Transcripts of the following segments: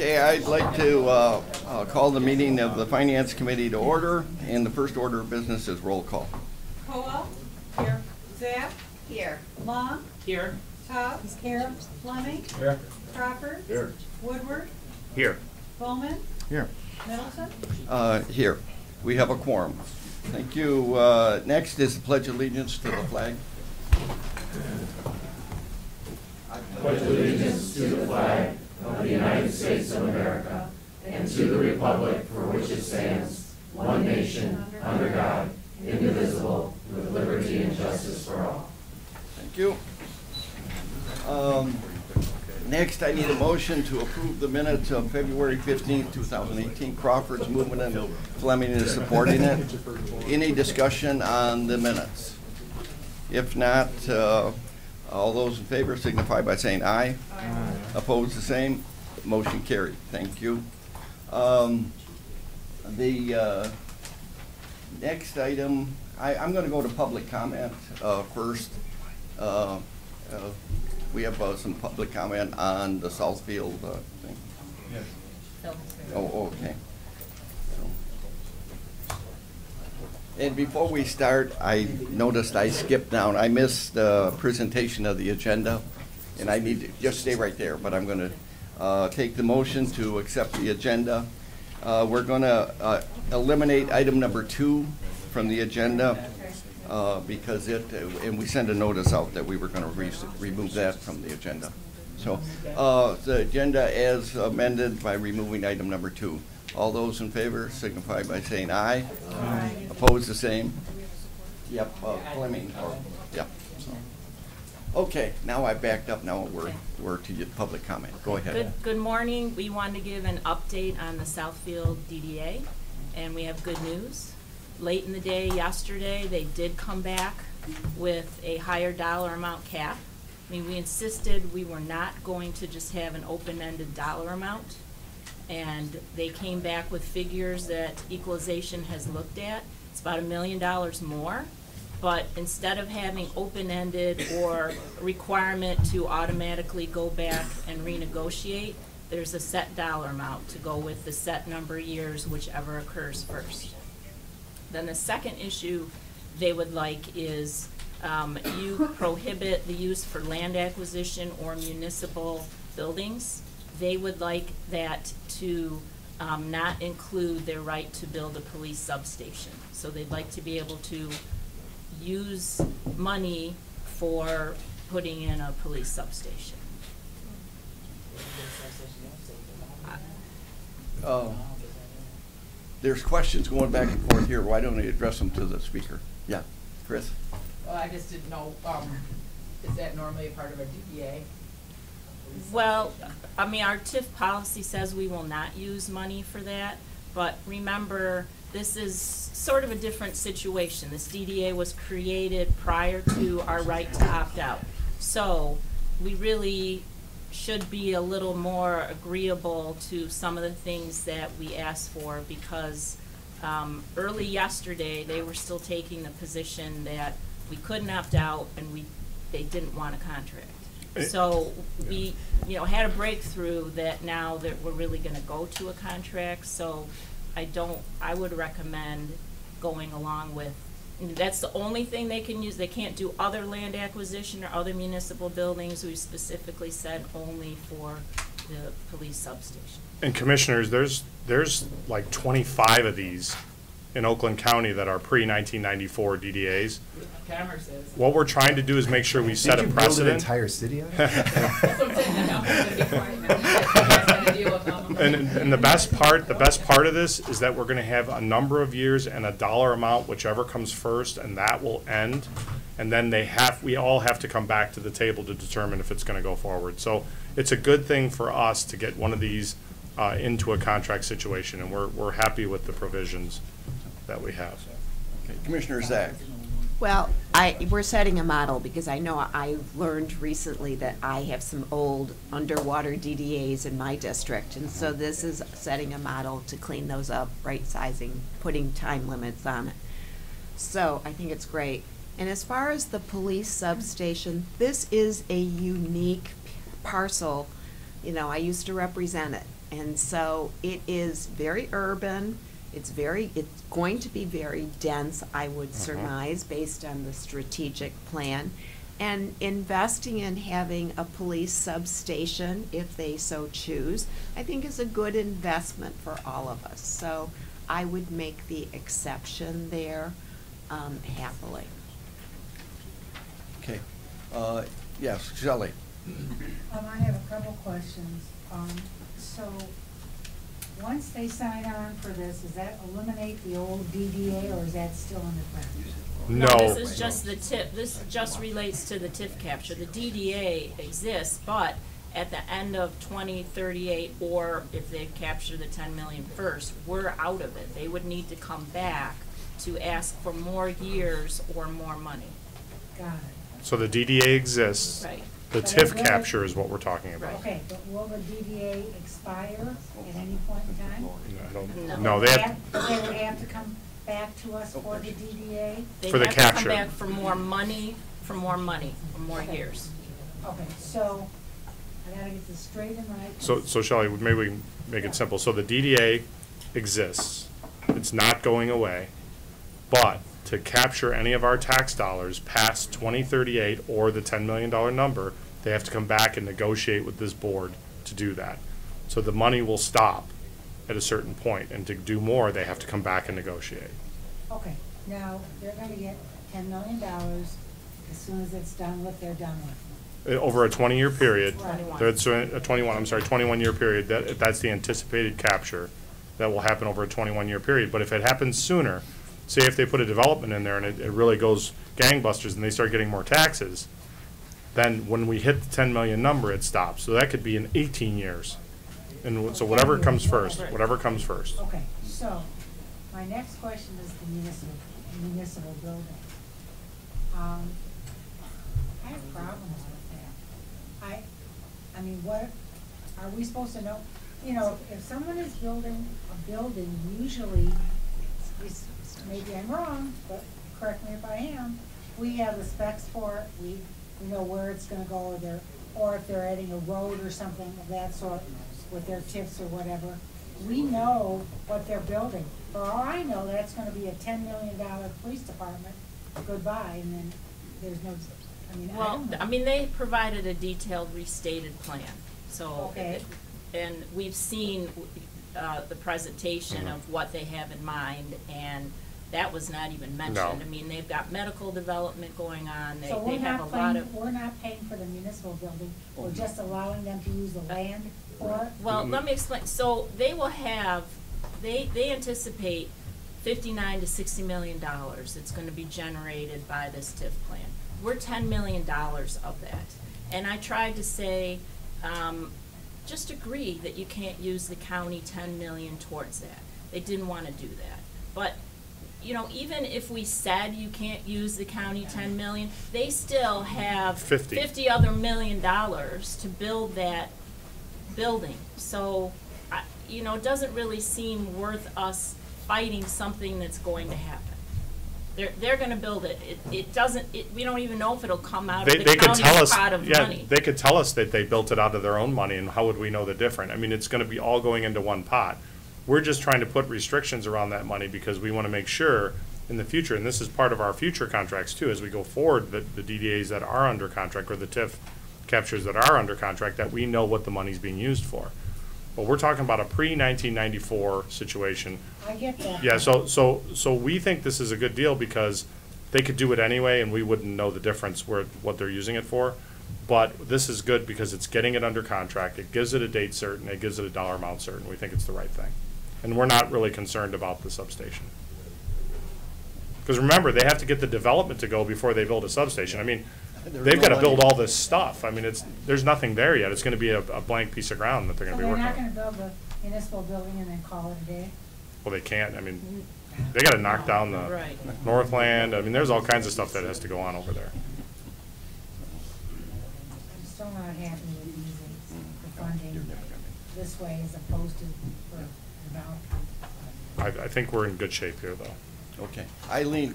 Okay, I'd like to call the meeting of the Finance Committee to order, and the first order of business is roll call. Koa. Here. Zapp. Here. Long. Here. Tubbs. Here. Fleming. Here. Crawford. Here. Woodward. Here. Bowman. Here. Middleton. Here. We have a quorum. Thank you. Next is the Pledge of Allegiance to the flag. Pledge allegiance to the flag of the United States of America and to the republic for which it stands, one nation, under God, indivisible, with liberty and justice for all. Thank you. Next, I need a motion to approve the minutes of February 15th, 2018. Crawford's moving and Fleming is supporting it. Any discussion on the minutes? If not, all those in favor signify by saying aye. Aye. Opposed, the same. Motion carried. Thank you. The next item, I'm going to go to public comment first. We have some public comment on the Southfield thing. Yes. Oh, okay. And before we start, I noticed I skipped down. I missed the presentation of the agenda, and I need to just stay right there, but I'm going to take the motion to accept the agenda. We're going to eliminate item number 2 from the agenda because and we sent a notice out that we were going to remove that from the agenda. So the agenda as amended by removing item number 2. All those in favor signify by saying aye. Aye. Opposed, the same. Yep, Fleming. Yep. So. Okay, now I backed up. Now we're to your public comment. Go ahead. Good morning. We wanted to give an update on the Southfield DDA, and we have good news. Late in the day yesterday, they did come back with a higher dollar amount cap. I mean, we insisted we were not going to just have an open-ended dollar amount. And they came back with figures that Equalization has looked at. It's about $1 million more, but instead of having open-ended or requirement to automatically go back and renegotiate, there's a set dollar amount to go with the set number of years, whichever occurs first. Then the second issue they would like is you prohibit the use for land acquisition or municipal buildings. They would like that to not include their right to build a police substation. So they'd like to be able to use money for putting in a police substation. There's questions going back and forth here. Why don't we address them to the speaker? Yeah, Chris. Well, I just didn't know, is that normally a part of a DDA? Well, I mean, our TIF policy says we will not use money for that, but remember, this is sort of a different situation. This DDA was created prior to our right to opt out. So we really should be a little more agreeable to some of the things that we asked for because early yesterday, they were still taking the position that we couldn't opt out and they didn't want a contract. So we, had a breakthrough that now that we're really going to go to a contract. So I would recommend going along with. That's the only thing they can use. They can't do other land acquisition or other municipal buildings. We specifically said only for the police substation. And commissioners, there's like 25 of these in Oakland County that are pre-1994 DDAs. What we're trying to do is make sure we set a precedent. Build an entire city on it? And the best part of this is that we're going to have a number of years and a dollar amount, whichever comes first, and that will end. And then we all have to come back to the table to determine if it's going to go forward. So it's a good thing for us to get one of these into a contract situation, and we're happy with the provisions that we have. Okay, Commissioner Zack. Well, we're setting a model because I know I learned recently that I have some old underwater DDAs in my district, and so this is setting a model to clean those up, right sizing, putting time limits on it. So I think it's great. And as far as the police substation, this is a unique parcel. I used to represent it. And so it is very urban, it's going to be very dense, I would surmise, based on the strategic plan. And investing in having a police substation, if they so choose, I think is a good investment for all of us. So I would make the exception there, happily. Okay. Yes, Shelley? I have a couple questions. So, once they sign on for this, does that eliminate the old DDA, or is that still in effect? No. This is just the TIF, this just relates to the TIF capture. The DDA exists, but at the end of 2038, or if they capture the 10 million first, we're out of it. They would need to come back to ask for more years or more money. Got it. So the DDA exists. Right. The But TIF will it- capture is what we're talking about. Okay, but will the DDA expire at any point in time? I don't, No. no, they have, They would have to come back to us for the DDA? They For the have to come capture. back for more money, for more Okay. years. Okay, so, I gotta get this straight and right. so Shelley, maybe we can make it simple. So the DDA exists. It's not going away. But to capture any of our tax dollars past 2038 or the $10 million number, they have to come back and negotiate with this board to do that. So the money will stop at a certain point, and to do more, they have to come back and negotiate. Okay, now, they're gonna get $10 million as soon as it's done what they're done with. Over a 20-year period, Right. that's a 21-year period, that's the anticipated capture that will happen over a 21-year period. But if it happens sooner, say if they put a development in there and it really goes gangbusters and they start getting more taxes, then when we hit the 10 million number, it stops. So that could be in 18 years. And so whatever comes first, whatever comes first. Okay, so, my next question is the municipal building. I have problems with that. I mean, what, are we supposed to know? You know, if someone is building a building, usually, maybe I'm wrong, but correct me if I am, we have the specs for it, we know where it's gonna go, or if they're adding a road or something of that sort, with their tips or whatever, we know what they're building. For all I know, that's gonna be a $10 million police department, goodbye, and then there's no, I mean, I Well, don't know. I mean, they provided a detailed restated plan, so. Okay. And we've seen, the presentation of what they have in mind, and that was not even mentioned. No. I mean, they've got medical development going on, So they we're have a not lot paying, of. we're not paying for the municipal building, we're just allowing them to use the land for it? Well, let me explain. So they will have, they anticipate $59 to $60 million that's gonna be generated by this TIF plan. We're $10 million of that. And I tried to say, just agree that you can't use the county 10 million towards that. They didn't wanna do that. But, you know, even if we said you can't use the county 10 million, they still have 50 other $1 million to build that building. So, you know, it doesn't really seem worth us fighting something that's going to happen. They're gonna build it. It doesn't, we don't even know if it'll come out of They the could tell county's us, pot of yeah, money. they could tell us that they built it out of their own money, and how would we know the difference? I mean, it's gonna be all going into one pot. We're just trying to put restrictions around that money because we wanna make sure in the future, and this is part of our future contracts too, as we go forward, that the DDAs that are under contract, or the TIF captures that are under contract, that we know what the money's being used for. But we're talking about a pre-1994 situation. I get that. Yeah, so we think this is a good deal because they could do it anyway and we wouldn't know the difference what they're using it for. But this is good because it's getting it under contract, it gives it a date certain, it gives it a dollar amount certain. We think it's the right thing. And we're not really concerned about the substation. Because remember, they have to get the development to go before they build a substation. I mean, There's they've no got to build money. all this stuff. I mean, there's nothing there yet. It's going to be a blank piece of ground that they're So going to be they're working not on. gonna build the municipal building and then call it a day? Well, they can't. I mean, they got to knock down the Right. Northland. I mean, there's all kinds of stuff that has to go on over there. I'm still not happy with using the funding this way as opposed to for development. I think we're in good shape here, though. Okay. Eileen,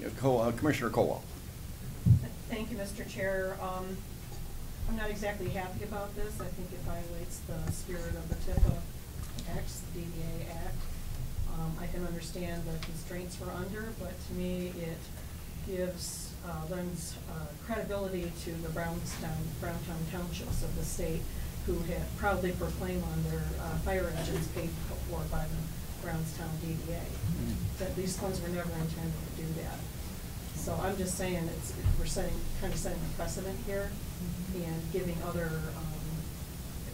Commissioner Colwell. Thank you, Mr. Chair. I'm not exactly happy about this. I think it violates the spirit of the TIFA X, the DDA Act. I can understand the constraints we're under, but to me, it lends credibility to the Browntown townships of the state who have proudly proclaim on their fire engines paid for by the Brownstown DDA. That these funds were never intended to do that. So I'm just saying we're kind of setting a precedent here and giving other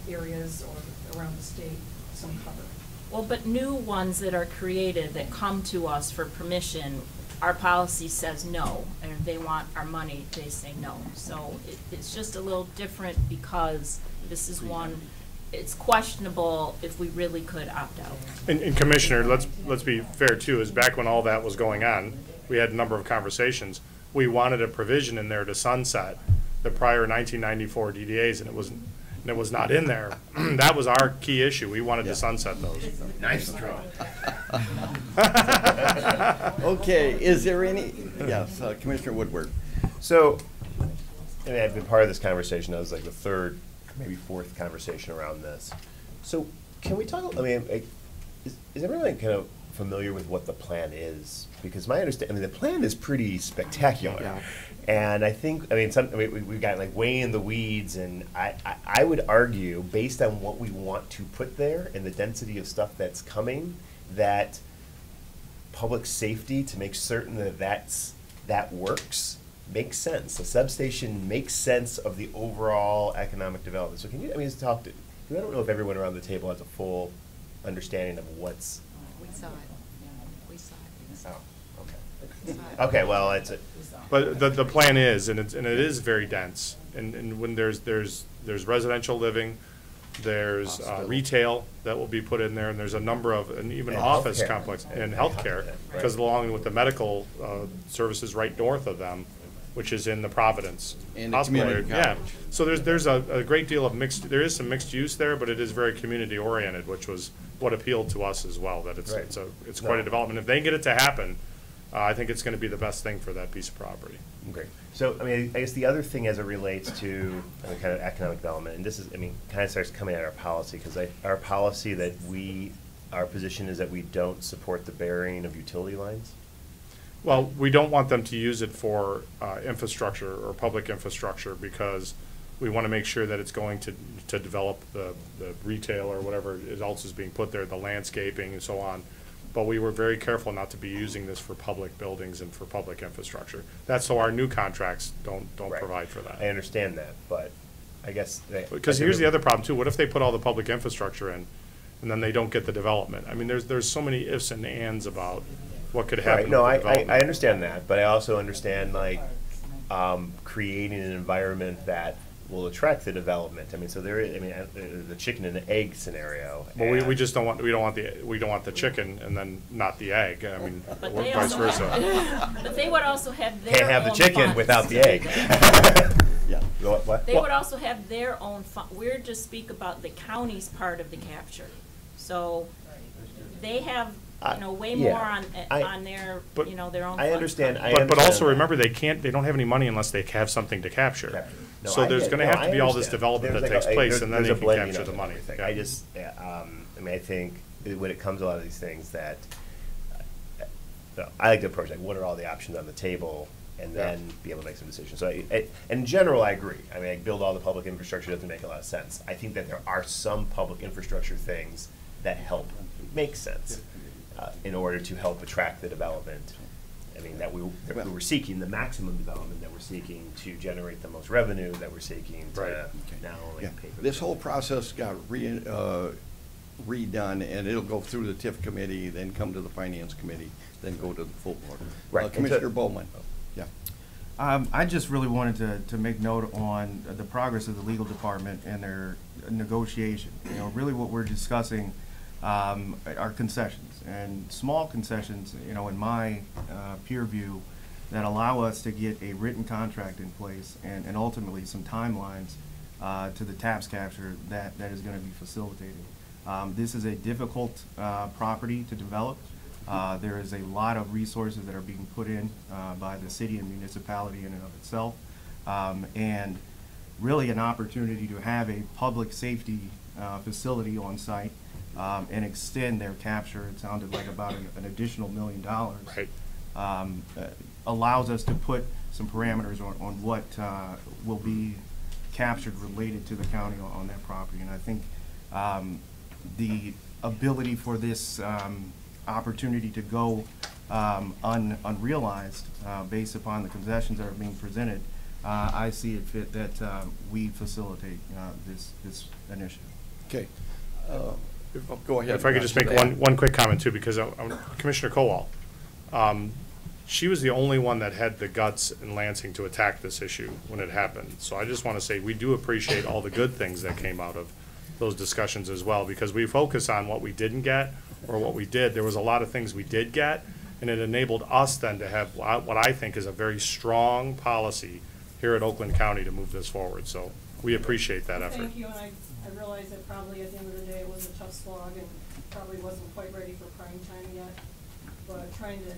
areas or around the state some cover. Well, but new ones that are created that come to us for permission, our policy says no, and if they want our money, they say no. So it's just a little different because this is one, it's questionable if we really could opt out. And Commissioner, let's be fair too, is back when all that was going on, we had a number of conversations. We wanted a provision in there to sunset the prior 1994 DDAs, and it was not in there. That was our key issue. We wanted to sunset those. Nice draw. Okay, is there any, yes, Commissioner Woodward. So, I mean, I've been part of this conversation. That was like the third, maybe fourth conversation around this. So, can we talk? I mean, is everyone kind of familiar with what the plan is? Because my understanding, I mean, the plan is pretty spectacular. Yeah. And I think, I mean, we've got like way in the weeds, and I would argue, based on what we want to put there and the density of stuff that's coming, that public safety, to make certain that works, makes sense. The substation makes sense of the overall economic development. So can you, I mean, just talk to, I don't know if everyone around the table has a full understanding of what's. We saw it. We saw it. Oh, okay. We saw it. Okay, well, it's a. But the plan is, and it is very dense, and when there's residential living, there's Hospital. retail that will be put in there, and there's a number of, and even And office healthcare. complex, and healthcare, Right. because along with the medical services right north of them, which is in the Providence And the Hospital community area. Yeah, college. so there's a great deal of there is some mixed use there, but it is very community oriented, which was what appealed to us as well, that it's, Right. it's quite No. a development. If they can get it to happen, I think it's gonna be the best thing for that piece of property. Great. So, I mean, I guess the other thing as it relates to kind of economic development, and this is, I mean, kind of starts coming out of our policy, because our policy that our position is that we don't support the burying of utility lines. Well, we don't want them to use it for infrastructure or public infrastructure, because we want to make sure that it's going to develop the retail or whatever else is being put there, the landscaping and so on. But we were very careful not to be using this for public buildings and for public infrastructure. That's so our new contracts don't Right. provide for I that. understand that, but I guess. Because here's the other problem too, what if they put all the public infrastructure in, and then they don't get the development? I mean, there's so many ifs and ands about what could happen Right, with no, the I development. understand that, but I also understand, like, creating an environment that will attract the development. I mean, so there is, I mean, the chicken and the egg scenario. Well, we and- just don't want the chicken and then not the egg, I mean, But or they vice also versa. But they would also have their own Can't have the chicken funds without the to do egg. that. Yeah. What? They would also have their own we're just speak about the county's part of the capture. So they have, way yeah. more on their, But- their own. I funds understand. coming. But also that. remember, they don't have any money unless they have something to capture. No, So I there's get- gonna no, have to I be all this understand. development that There's takes like place, and then there's they a can blending capture of the it money. and everything. Yeah. I just, I mean, I think when it comes to a lot of these things that, I like to approach, like, what are all the options on the table, and then be able to make some decisions. So in general, I agree. I mean, like, build all the public infrastructure doesn't make a lot of sense. I think that there are some public infrastructure things that help make sense in order to help attract the development. I mean, that we were seeking, the maximum development that we're seeking to generate the most revenue, that we're seeking Right. to not only Yeah. pay for. This whole process got redone, and it'll go through the TIF committee, then come to the finance committee, then go to the full board. Right, and Commissioner Bowman, yeah. I just really wanted to make note on the progress of the legal department and their negotiation. Really what we're discussing are concessions, and small concessions, in my peer view, that allow us to get a written contract in place and ultimately some timelines to the tax capture that is going to be facilitated. This is a difficult property to develop. There is a lot of resources that are being put in by the city and municipality in and of itself, and really an opportunity to have a public safety facility on site and extend their capture. It sounded like about an additional $1 million. Right. Allows us to put some parameters on what will be captured related to the county on that property. And I think the ability for this opportunity to go unrealized based upon the concessions that are being presented, I see it fit that we facilitate this initiative. Okay. Go ahead. If I could just make one quick comment too, because Commissioner Kowal, she was the only one that had the guts in Lansing to attack this issue when it happened. So I just want to say we do appreciate all the good things that came out of those discussions as well, because we focus on what we didn't get or what we did. There was a lot of things we did get, and it enabled us then to have what I think is a very strong policy here at Oakland County to move this forward. So we appreciate that effort. Thank you, and I realize that probably at the end of the day, it was a tough slog and probably wasn't quite ready for prime time yet. But trying to,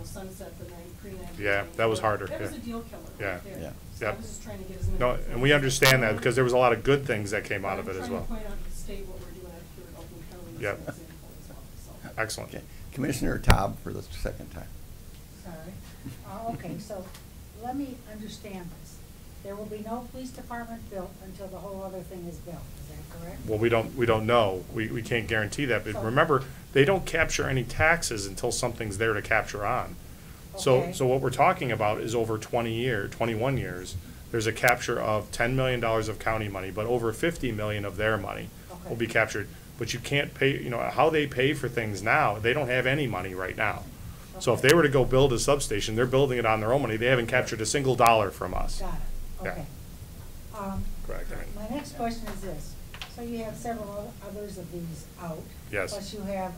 sunset the pre-night. Yeah, that was harder. That was a deal killer right there. Yeah. So I was just trying to get as many. No, and we understand that because there was a lot of good things that came out of it as well. I'm trying to point out to the state what we're doing here at Oakland County as Yep. an example as well, so. Excellent. Okay. Commissioner Taub for the second time. Sorry. Okay, so let me understand this. There will be no police department built until the whole other thing is built, is that correct? Well, we don't know. We can't guarantee that, but remember, they don't capture any taxes until something's there to capture on. Okay. So what we're talking about is over 21 years, there's a capture of $10 million of county money, but over 50 million of their money will be captured. But you can't pay, how they pay for things now, they don't have any money right now. So if they were to go build a substation, they're building it on their own money. They haven't captured a single dollar from us. Got it, Yeah. okay. Correct. My next question is this. So you have several others of these out. Yes. Plus you have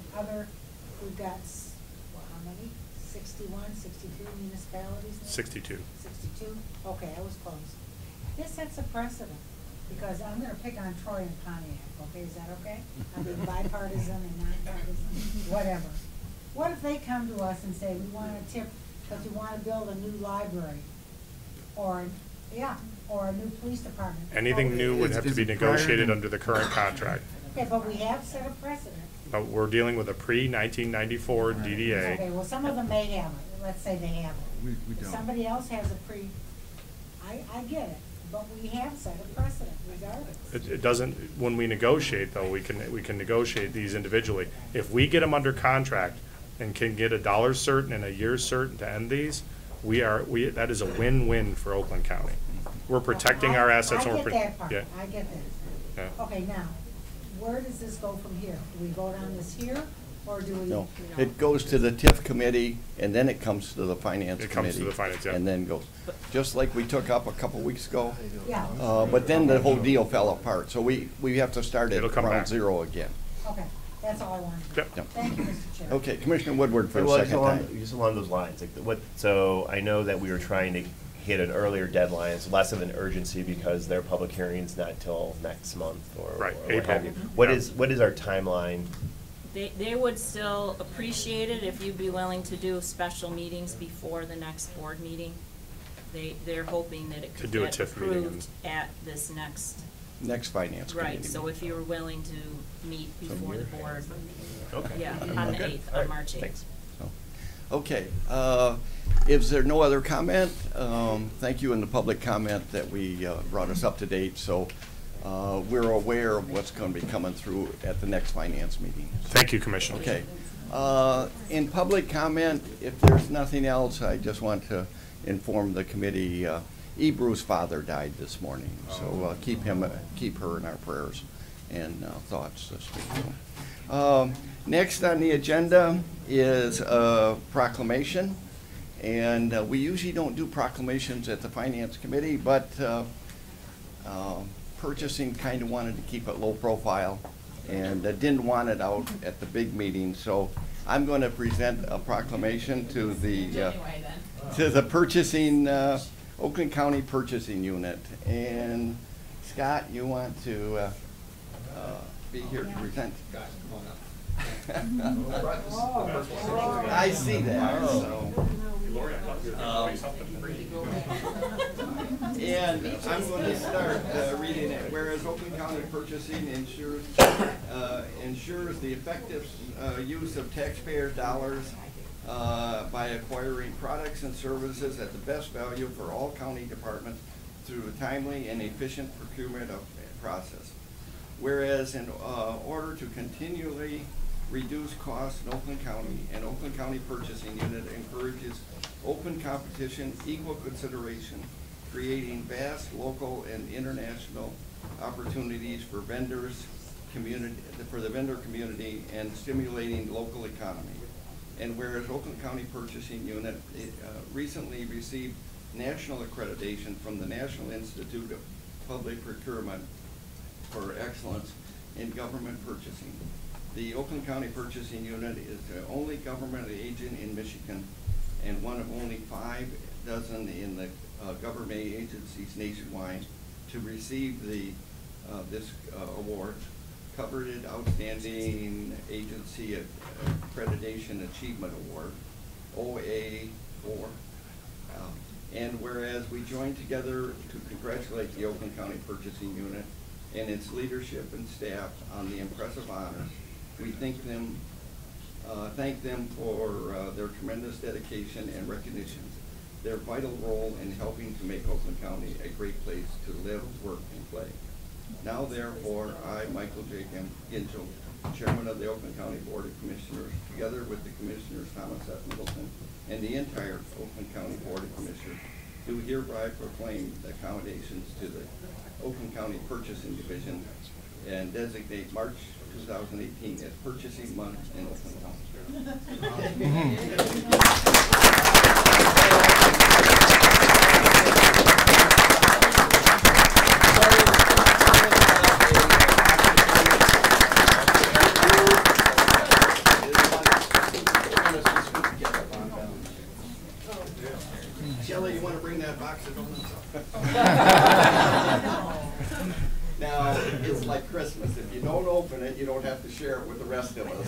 we've got, how many? 61, 62 municipalities now? 62. 62? Okay, I was close. This sets a precedent, because I'm gonna pick on Troy and Pontiac, okay, is that okay? I mean, bipartisan and nonpartisan, whatever. What if they come to us and say, we want a tip, because we wanna build a new library, or a new police department? Anything new would have to be negotiated prior- under the current contract. Okay, but we have set a precedent. But we're dealing with a pre-1994 Okay, DDA. well, some of them may have it, let's say they have it. We If don't. somebody else has a I get it, but we have set a precedent regardless. It doesn't, when we negotiate though, we can negotiate these individually. If we get them under contract and can get a dollar certain and a year certain to end these, that is a win-win for Oakland County. We're protecting our assets. and I we're get that part, yeah. I get that. Yeah. Okay, now, where does this go from here? Do we vote on this here, or do we? No, it goes to the TIF committee, and then it comes to the finance committee. It comes to the finance, yeah. And then goes, just like we took up a couple weeks ago. Yeah, But then the whole deal fell apart, so we have to start at It'll come ground back. zero again. okay, that's all I wanted. Yep. Yep. Thank you, Mr. Chair. Okay, Commissioner Woodward for the Well, second time. just along those lines, so I know that we were trying to hit an earlier deadline, it's less of an urgency because their public hearing's not till next month or Right, or what have you. April. What is our timeline? They would still appreciate it if you'd be willing to do special meetings before the next board meeting. They're hoping that it To could do a get TIF meeting approved at this next, Next finance committee. right, so if you were willing to meet before the board, Okay. yeah, on the Good. 8th, All right. on March 8th. Thanks. So, okay, is there no other comment? Thank you in the public comment that we brought us up to date, so we're aware of what's going to be coming through at the next finance meeting. Thank you, Commissioner. Okay. In public comment, if there's nothing else, I just want to inform the committee, Ebru's father died this morning, so keep her in our prayers and thoughts this week. Next on the agenda is a proclamation, and we usually don't do proclamations at the Finance Committee, but purchasing kind of wanted to keep it low profile and didn't want it out at the big meeting, so I'm going to present a proclamation to the purchasing, Oakland County Purchasing Unit. And Scott, you want to be here to present? I see that, so. Lori, I thought you were going to say something. And I'm going to start reading it. Whereas Oakland County Purchasing ensures the effective use of taxpayer dollars by acquiring products and services at the best value for all county departments through a timely and efficient procurement process. Whereas in order to continually reduce costs in Oakland County, and Oakland County Purchasing Unit encourages open competition, equal consideration, creating vast local and international opportunities for vendors, for the vendor community, and stimulating local economy. And whereas Oakland County Purchasing Unit recently received national accreditation from the National Institute of Public Procurement for excellence in government purchasing. The Oakland County Purchasing Unit is the only government agent in Michigan and one of only 5 dozen in the government agencies nationwide to receive this award, Coveted Outstanding Agency Accreditation Achievement Award, OA4. And whereas we join together to congratulate the Oakland County Purchasing Unit and its leadership and staff on the impressive honor, we thank them for their tremendous dedication and recognition, their vital role in helping to make Oakland County a great place to live, work, and play. Now therefore, I, Michael J. Ginchel, Chairman of the Oakland County Board of Commissioners, together with the Commissioners Thomas F. Middleton and the entire Oakland County Board of Commissioners, do hereby proclaim the accommodations to the Oakland County Purchasing Division and designate March 2018 as Purchasing Month in Oakland County. Shelley, you want to bring that box of donuts up? Now, it's like Christmas. If you don't open it, you don't have to share it with the rest of us.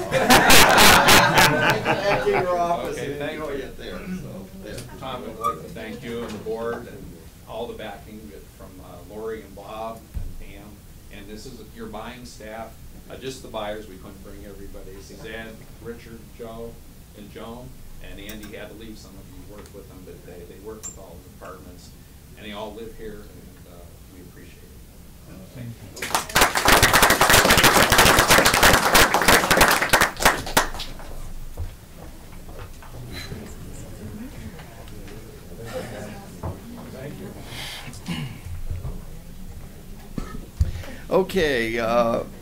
Back in your office and enjoy it there. So, there. Tom, I'd like to thank you and the board and all the backing from Lori and Bob and Pam. And this is your buying staff, just the buyers. We couldn't bring everybody. Suzanne, Richard, Joe, and Joan. And Andy had to leave. Some of you worked with them, but they work with all the departments. And they all live here, and we appreciate it. Thank you. Okay,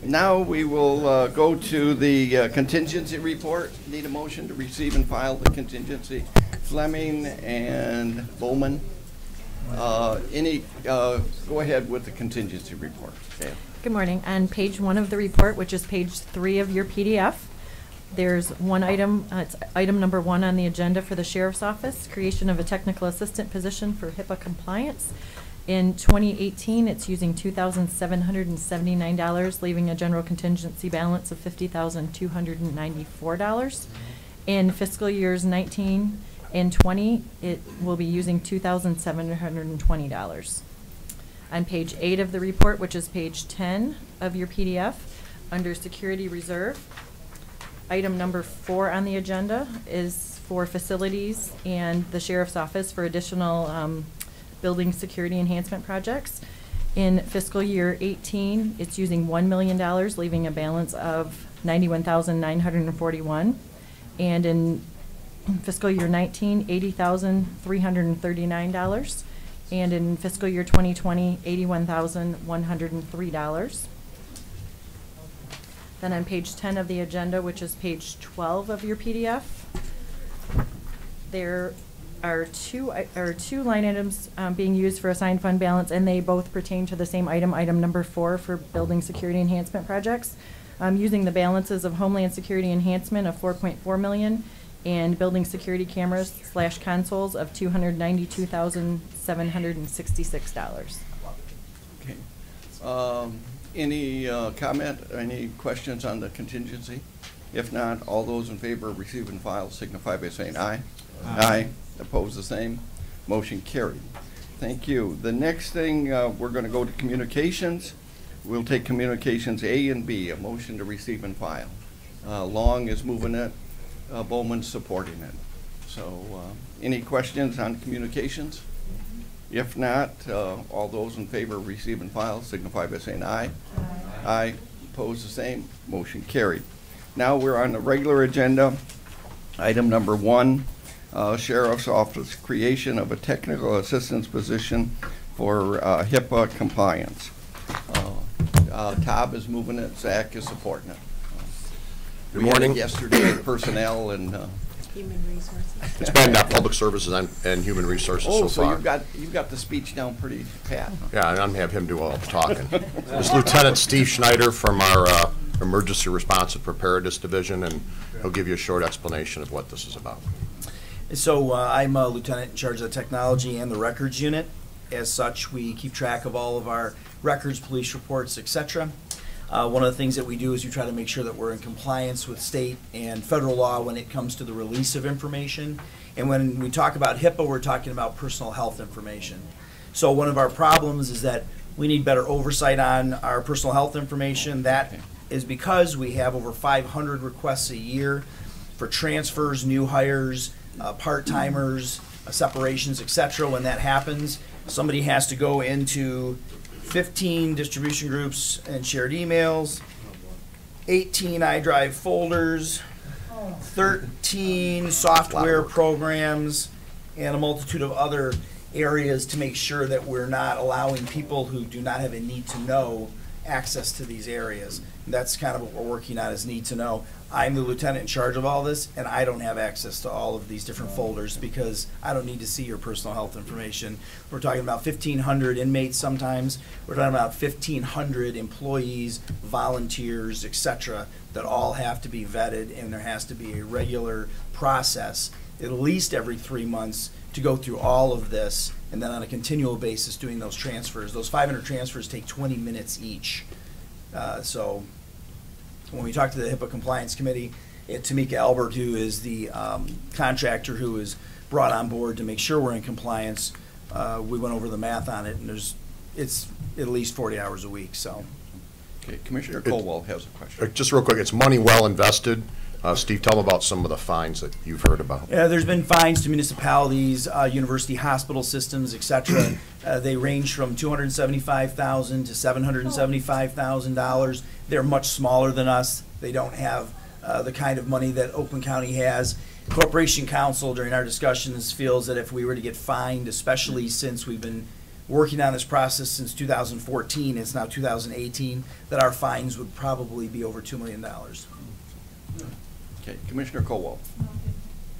now we will go to the contingency report. Need a motion to receive and file the contingency. Fleming and Bowman. Go ahead with the contingency report. Okay. Good morning. On page 1 of the report, which is page 3 of your PDF, there's one item, it's item number 1 on the agenda for the Sheriff's Office, creation of a technical assistant position for HIPAA compliance. In 2018, it's using $2,779, leaving a general contingency balance of $50,294. In fiscal years 19 and 20, it will be using $2,720. On page 8 of the report, which is page 10 of your PDF, under security reserve, item number 4 on the agenda is for facilities and the Sheriff's Office for additional building security enhancement projects. In fiscal year 18, it's using $1 million, leaving a balance of $91,941. And in fiscal year 19, $80,339. And in fiscal year 2020, $81,103. Then on page 10 of the agenda, which is page 12 of your PDF, there are two line items being used for assigned fund balance, and they both pertain to the same item, item number 4 for building security enhancement projects. Using the balances of Homeland Security Enhancement of $4.4 million and building security cameras / consoles of $292,766. Okay. Any comment, any questions on the contingency? If not, all those in favor of receive and file signify by saying aye. Aye. Opposed, the same. Motion carried. Thank you. The next thing, we're going to go to communications. We'll take communications A and B, a motion to receive and file. Long is moving it, Bowman's supporting it. So, any questions on communications? If not, all those in favor of receive and file signify by saying aye. Aye. Aye. Opposed, the same. Motion carried. Now we're on the regular agenda. Item number 1, Sheriff's Office, creation of a technical assistance position for HIPAA compliance. Todd is moving it, Zach is supporting it. Good We had it morning. yesterday, personnel and, Human resources. It's been Public Services and Human Resources so so far. you've got the speech down pretty pat. Huh? Yeah, and I'm gonna have him do all the talking. This is Lieutenant Steve Schneider from our Emergency Response and Preparedness Division, and he'll give you a short explanation of what this is about. So I'm a lieutenant in charge of the technology and the records unit. As such, we keep track of all of our records, police reports, etc. One of the things that we do is we try to make sure that we're in compliance with state and federal law when it comes to the release of information. And when we talk about HIPAA, we're talking about personal health information. So one of our problems is that we need better oversight on our personal health information. That is because we have over 500 requests a year for transfers, new hires, part-timers, separations, etc. When that happens, somebody has to go into 15 distribution groups and shared emails, 18 iDrive folders, 13 software programs, and a multitude of other areas to make sure that we're not allowing people who do not have a need to know access to these areas. And that's kind of what we're working on, is need to know. I'm the lieutenant in charge of all this, and I don't have access to all of these different folders because I don't need to see your personal health information. We're talking about 1,500 inmates sometimes. We're talking about 1,500 employees, volunteers, etc., that all have to be vetted, and there has to be a regular process, at least every 3 months, to go through all of this, and then on a continual basis doing those transfers. Those 500 transfers take 20 minutes each. So when we talk to the HIPAA Compliance Committee, Tamika Albert, who is the contractor who is brought on board to make sure we're in compliance, we went over the math on it, and it's at least 40 hours a week. So, Okay, Commissioner Colwell has a question. Just real quick, it's money well invested. Steve, tell them about some of the fines that you've heard about. yeah, there's been fines to municipalities, university hospital systems, etc. They range from $275,000 to $775,000. They're much smaller than us. They don't have the kind of money that Oakland County has. Corporation Counsel, during our discussions, feels that if we were to get fined, especially since we've been working on this process since 2014, it's now 2018, that our fines would probably be over $2 million. Okay, Commissioner Colwell.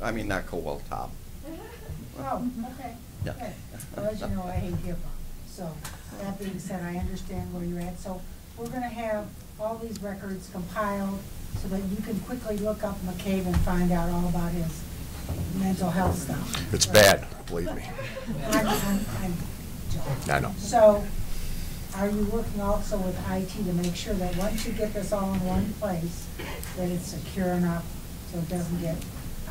I mean, not Colwell, Tom. Oh, okay, Yeah. good. Well, as you know, I hate HIPAA. So, that being said, I understand where you're at. So, we're gonna have all these records compiled so that you can quickly look up McCabe and find out all about his mental health stuff. It's bad, believe me. I'm joking. I know. So, are you working also with IT to make sure that once you get this all in one place, that it's secure enough so it doesn't get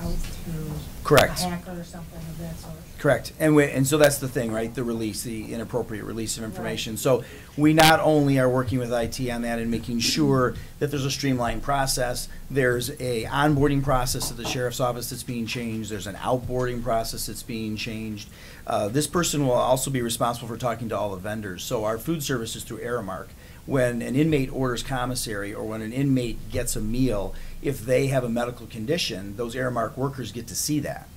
out through Correct. a hacker or something of that sort? Correct. And so that's the thing, right? The release, the inappropriate release of information. So we not only are working with IT on that and making sure that there's a streamlined process, there's a onboarding process at the sheriff's office that's being changed, there's an outboarding process that's being changed. This person will also be responsible for talking to all the vendors. So our food service is through Aramark. When an inmate orders commissary or when an inmate gets a meal, if they have a medical condition, those Aramark workers get to see that.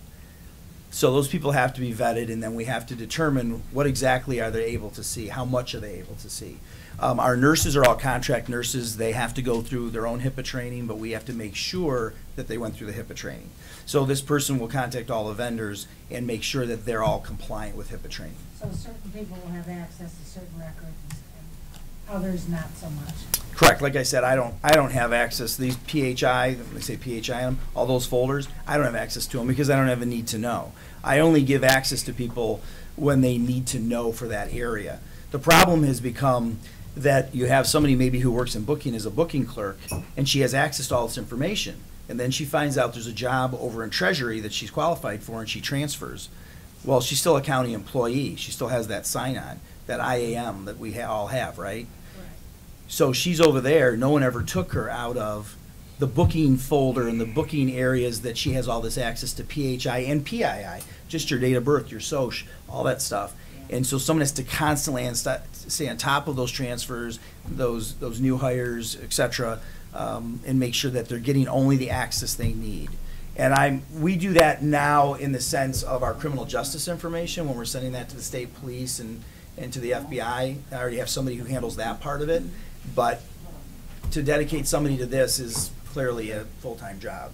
So those people have to be vetted, and then we have to determine what exactly are they able to see, how much are they able to see. Our nurses are all contract nurses. They have to go through their own HIPAA training, but we have to make sure that they went through the HIPAA training. So this person will contact all the vendors and make sure that they're all compliant with HIPAA training. So certain people will have access to certain records and others not so much. Correct. Like I said, I don't have access to these PHI, they say PHI on them, all those folders. I don't have access to them because I don't have a need to know. I only give access to people when they need to know for that area. The problem has become that you have somebody maybe who works in booking as a booking clerk, and she has access to all this information. And then she finds out there's a job over in Treasury that she's qualified for, and she transfers. Well, she's still a county employee. She still has that sign-on, that IAM that we all have, right? So she's over there. No one ever took her out of the booking folder and the booking areas that she has all this access to PHI and PII, just your date of birth, your SOCH, all that stuff. And so someone has to constantly stay on top of those transfers, those new hires, et cetera, and make sure that they're getting only the access they need. And we do that now in the sense of our criminal justice information when we're sending that to the state police and to the FBI. I already have somebody who handles that part of it. But to dedicate somebody to this is clearly a full-time job.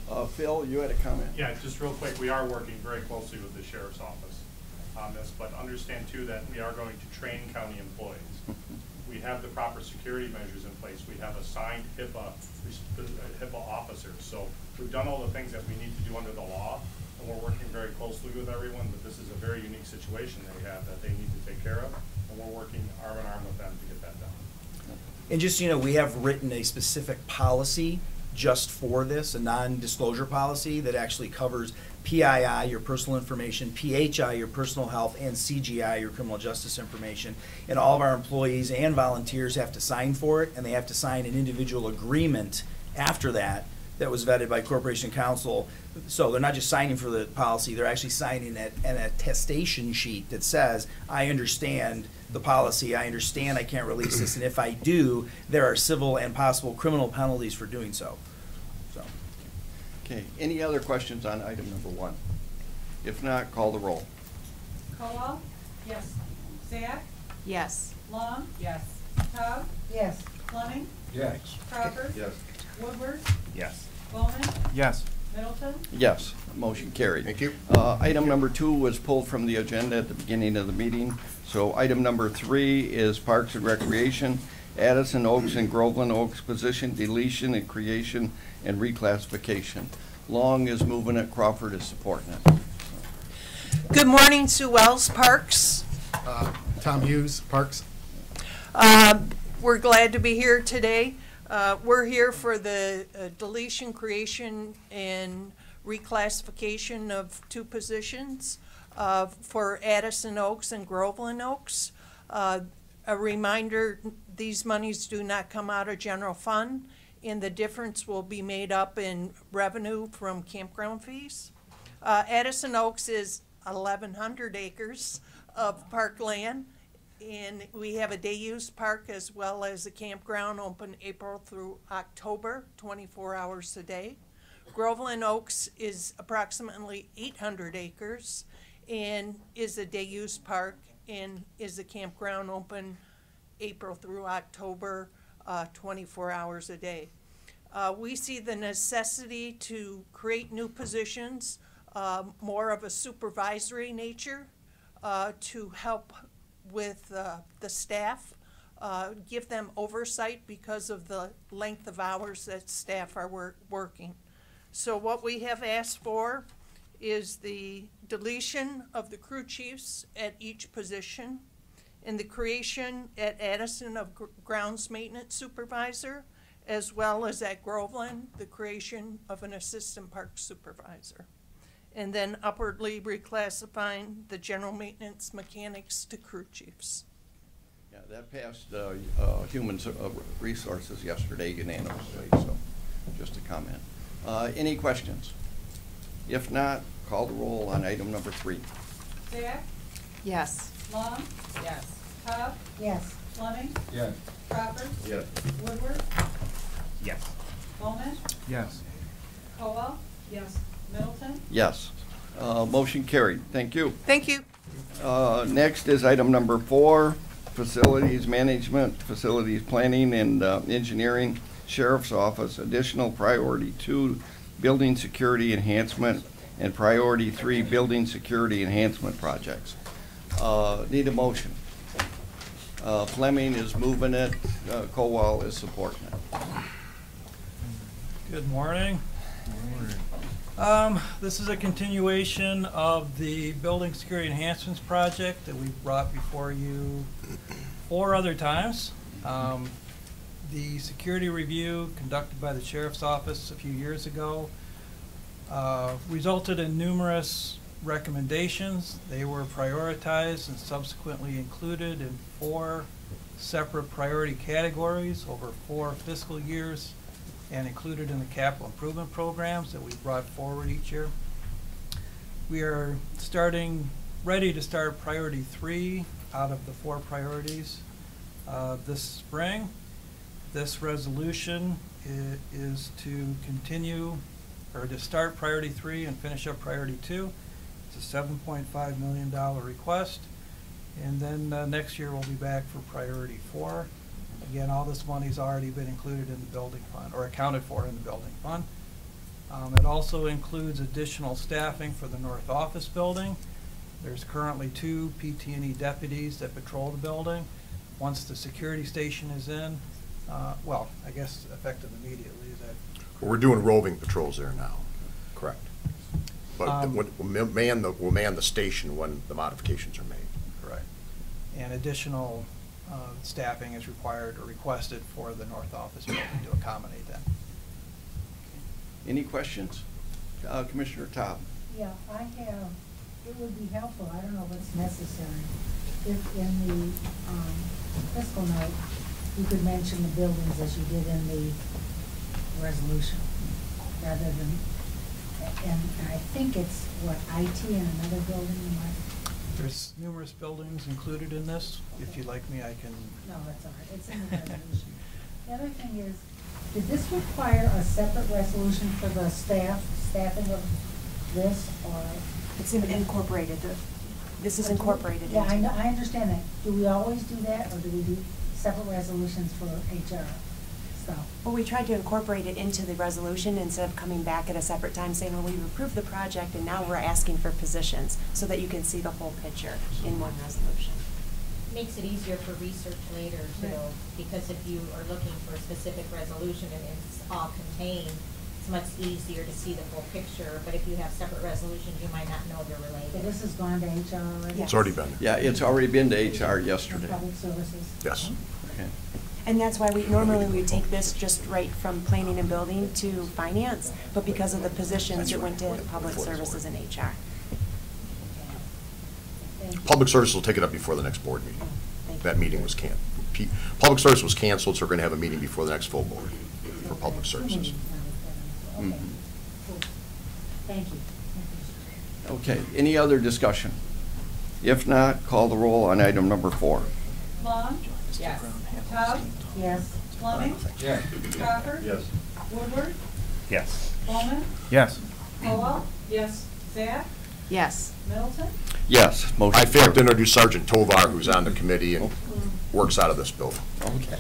So. Phil, you had a comment? Yeah, just real quick, we are working very closely with the sheriff's office on this, but understand too that we are going to train county employees. We have the proper security measures in place. We have assigned HIPAA officers. So we've done all the things that we need to do under the law, and we're working very closely with everyone, but this is a very unique situation they have that they need to take care of, and we're working arm in arm with them to get that done. And just, you know, we have written a specific policy just for this, a non-disclosure policy that actually covers PII, your personal information, PHI, your personal health, and CGI, your criminal justice information. And all of our employees and volunteers have to sign for it, and they have to sign an individual agreement after that was vetted by Corporation Counsel. So they're not just signing for the policy, they're actually signing an attestation sheet that says, I understand the policy, I understand I can't release this, and if I do, there are civil and possible criminal penalties for doing so. Okay, any other questions on item number 1? If not, call the roll. Caldwell? Yes. Zach? Yes. Long? Yes. Cobb? Yes. Fleming? Yes. Crawford? Yes. Woodward? Yes. Bowman? Yes. Middleton? Yes, motion carried. Thank you. Item number 2 was pulled from the agenda at the beginning of the meeting. So item number 3 is Parks and Recreation, Addison Oaks and Groveland Oaks position deletion and creation and reclassification. Long is moving it, Crawford is supporting it. Good morning, Sue Wells, Parks. Tom Hughes, Parks. We're glad to be here today. We're here for the deletion, creation, and reclassification of 2 positions for Addison Oaks and Groveland Oaks. A reminder, these monies do not come out of general fund, and the difference will be made up in revenue from campground fees. Addison Oaks is 1,100 acres of parkland, and we have a day-use park as well as a campground open April through October, 24 hours a day. Groveland Oaks is approximately 800 acres and is a day-use park and is a campground open April through October, 24 hours a day. We see the necessity to create new positions, more of a supervisory nature, to help with the staff, give them oversight because of the length of hours that staff are working. So what we have asked for is the deletion of the crew chiefs at each position and the creation at Addison of grounds maintenance supervisor, as well as at Groveland, the creation of an assistant park supervisor. And then upwardly reclassifying the general maintenance mechanics to crew chiefs. Yeah, that passed Human Resources yesterday unanimously, so just a comment. Any questions? If not, call the roll on item number 3. Zach? Yes. Long? Yes. Cobb? Yes. Fleming? Yes. Crawford? Yes. Woodward? Yes. Bowman? Yes. Caldwell? Yes. Middleton? Yes. Motion carried. Thank you. Thank you. Next is item number 4, Facilities Management, Facilities Planning and Engineering, Sheriff's Office, additional priority 2, Building Security Enhancement, and priority 3, Building Security Enhancement projects. Need a motion. Fleming is moving it, Cowell is supporting it. Good morning. This is a continuation of the Building Security Enhancements project that we've brought before you 4 other times. the security review conducted by the Sheriff's Office a few years ago resulted in numerous recommendations. They were prioritized and subsequently included in 4 separate priority categories over 4 fiscal years and included in the capital improvement programs that we brought forward each year. We are ready to start priority 3 out of the 4 priorities this spring. This resolution is to continue or to start priority 3 and finish up priority 2. It's a $7.5 million request. And then next year we'll be back for priority 4. Again, all this money's already been included in the building fund or accounted for in the building fund. It also includes additional staffing for the north office building. There's currently 2 PT&E deputies that patrol the building. Once the security station is in, well, I guess effective immediately. Is that We're doing roving patrols there now, correct? But we'll man the station when the modifications are made. correct? And additional staffing is required or requested for the north office building to accommodate that. Any questions? Commissioner Todd? Yeah, I have, it would be helpful, I don't know if it's necessary, if in the fiscal note, you could mention the buildings as you did in the resolution, rather than, and I think it's, what, IT in another building, you might? There's numerous buildings included in this. If you'd like me, I can. No, that's all right, it's in the resolution. The other thing is, did this require a separate resolution for the staffing of this, or? It's incorporated, this is incorporated. Yeah, I understand that. Do we always do that, or do we do separate resolutions for HR stuff? Well, we tried to incorporate it into the resolution instead of coming back at a separate time saying, well, we've approved the project and now we're asking for positions, so that you can see the whole picture in one resolution. Makes it easier for research later too, because if you are looking for a specific resolution and it's all contained, it's much easier to see the full picture. But if you have separate resolutions, you might not know they're related. So this has gone to HR already? It's already been. Yeah, it's already been to HR yesterday. Public services? Yes. Okay. And that's why we normally take this just right from planning and building to finance, but because of the positions, it went to public services and HR. Public Services will take it up before the next board meeting. That meeting was canceled. Public Service was canceled, so we're going to have a meeting before the next full board for Public Services. Okay. Cool. Thank you. Okay, any other discussion? If not, call the roll on item number 4. Long? Yes. Tubbs? Yes. Fleming? Yes. Crawford? Yes. Woodward? Yes. Bowman? Yes. Caldwell? Yes. Zach? Yes. Middleton? Yes, motion. I failed to introduce Sergeant Tovar, who's on the committee and works out of this building. Okay.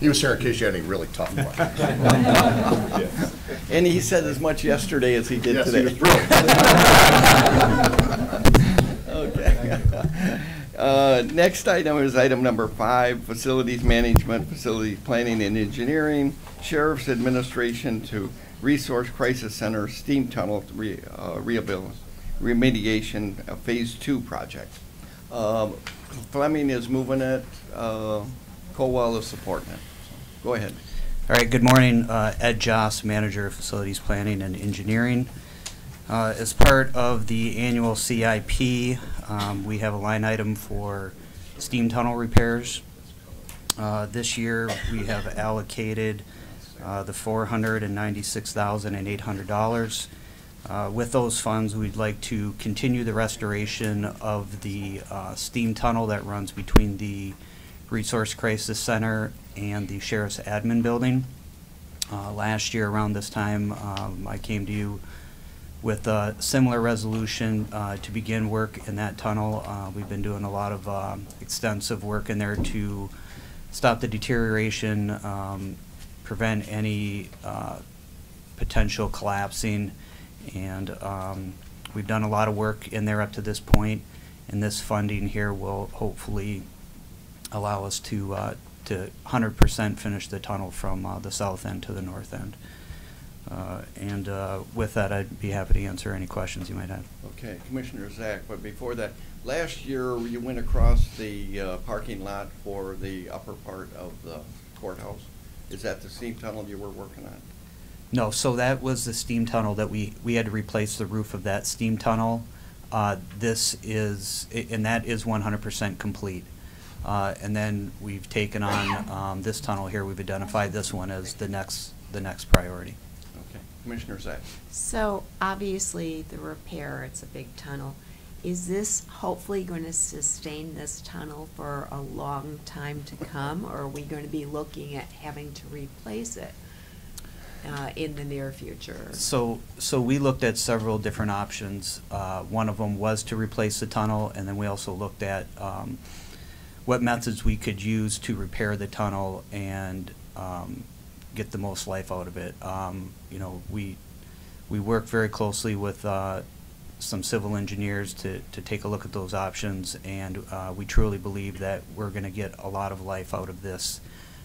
He was here in case you had any really tough questions. And he said as much yesterday as he did Yes, today. he was brilliant. Okay. Next item is item number 5, Facilities Management, Facilities Planning and Engineering, Sheriff's Administration to Resource Crisis Center Steam Tunnel Remediation Phase 2 project. Fleming is moving it, Colwell is supporting it. Go ahead. All right, good morning. Ed Joss, Manager of Facilities Planning and Engineering. As part of the annual CIP, we have a line item for steam tunnel repairs. This year, we have allocated the $496,800. With those funds, we'd like to continue the restoration of the steam tunnel that runs between the Resource Crisis Center and the Sheriff's Admin Building. Last year around this time, I came to you with a similar resolution to begin work in that tunnel. We've been doing a lot of extensive work in there to stop the deterioration, prevent any potential collapsing, and we've done a lot of work in there up to this point, and this funding here will hopefully allow us to 100% finish the tunnel from the south end to the north end. And with that, I'd be happy to answer any questions you might have. Okay, Commissioner Zach, but before that, last year you went across the parking lot for the upper part of the courthouse. Is that the steam tunnel you were working on? No, so that was the steam tunnel that we had to replace the roof of that steam tunnel. This is, and that is 100% complete. And then we've taken on this tunnel here. We've identified this one as the next priority. Okay, Commissioner Zach. So obviously the repair, it's a big tunnel. Is this hopefully going to sustain this tunnel for a long time to come, or are we going to be looking at having to replace it in the near future? So we looked at several different options. One of them was to replace the tunnel, and then we also looked at what methods we could use to repair the tunnel and get the most life out of it. You know, we worked very closely with some civil engineers to take a look at those options, and we truly believe that we're going to get a lot of life out of this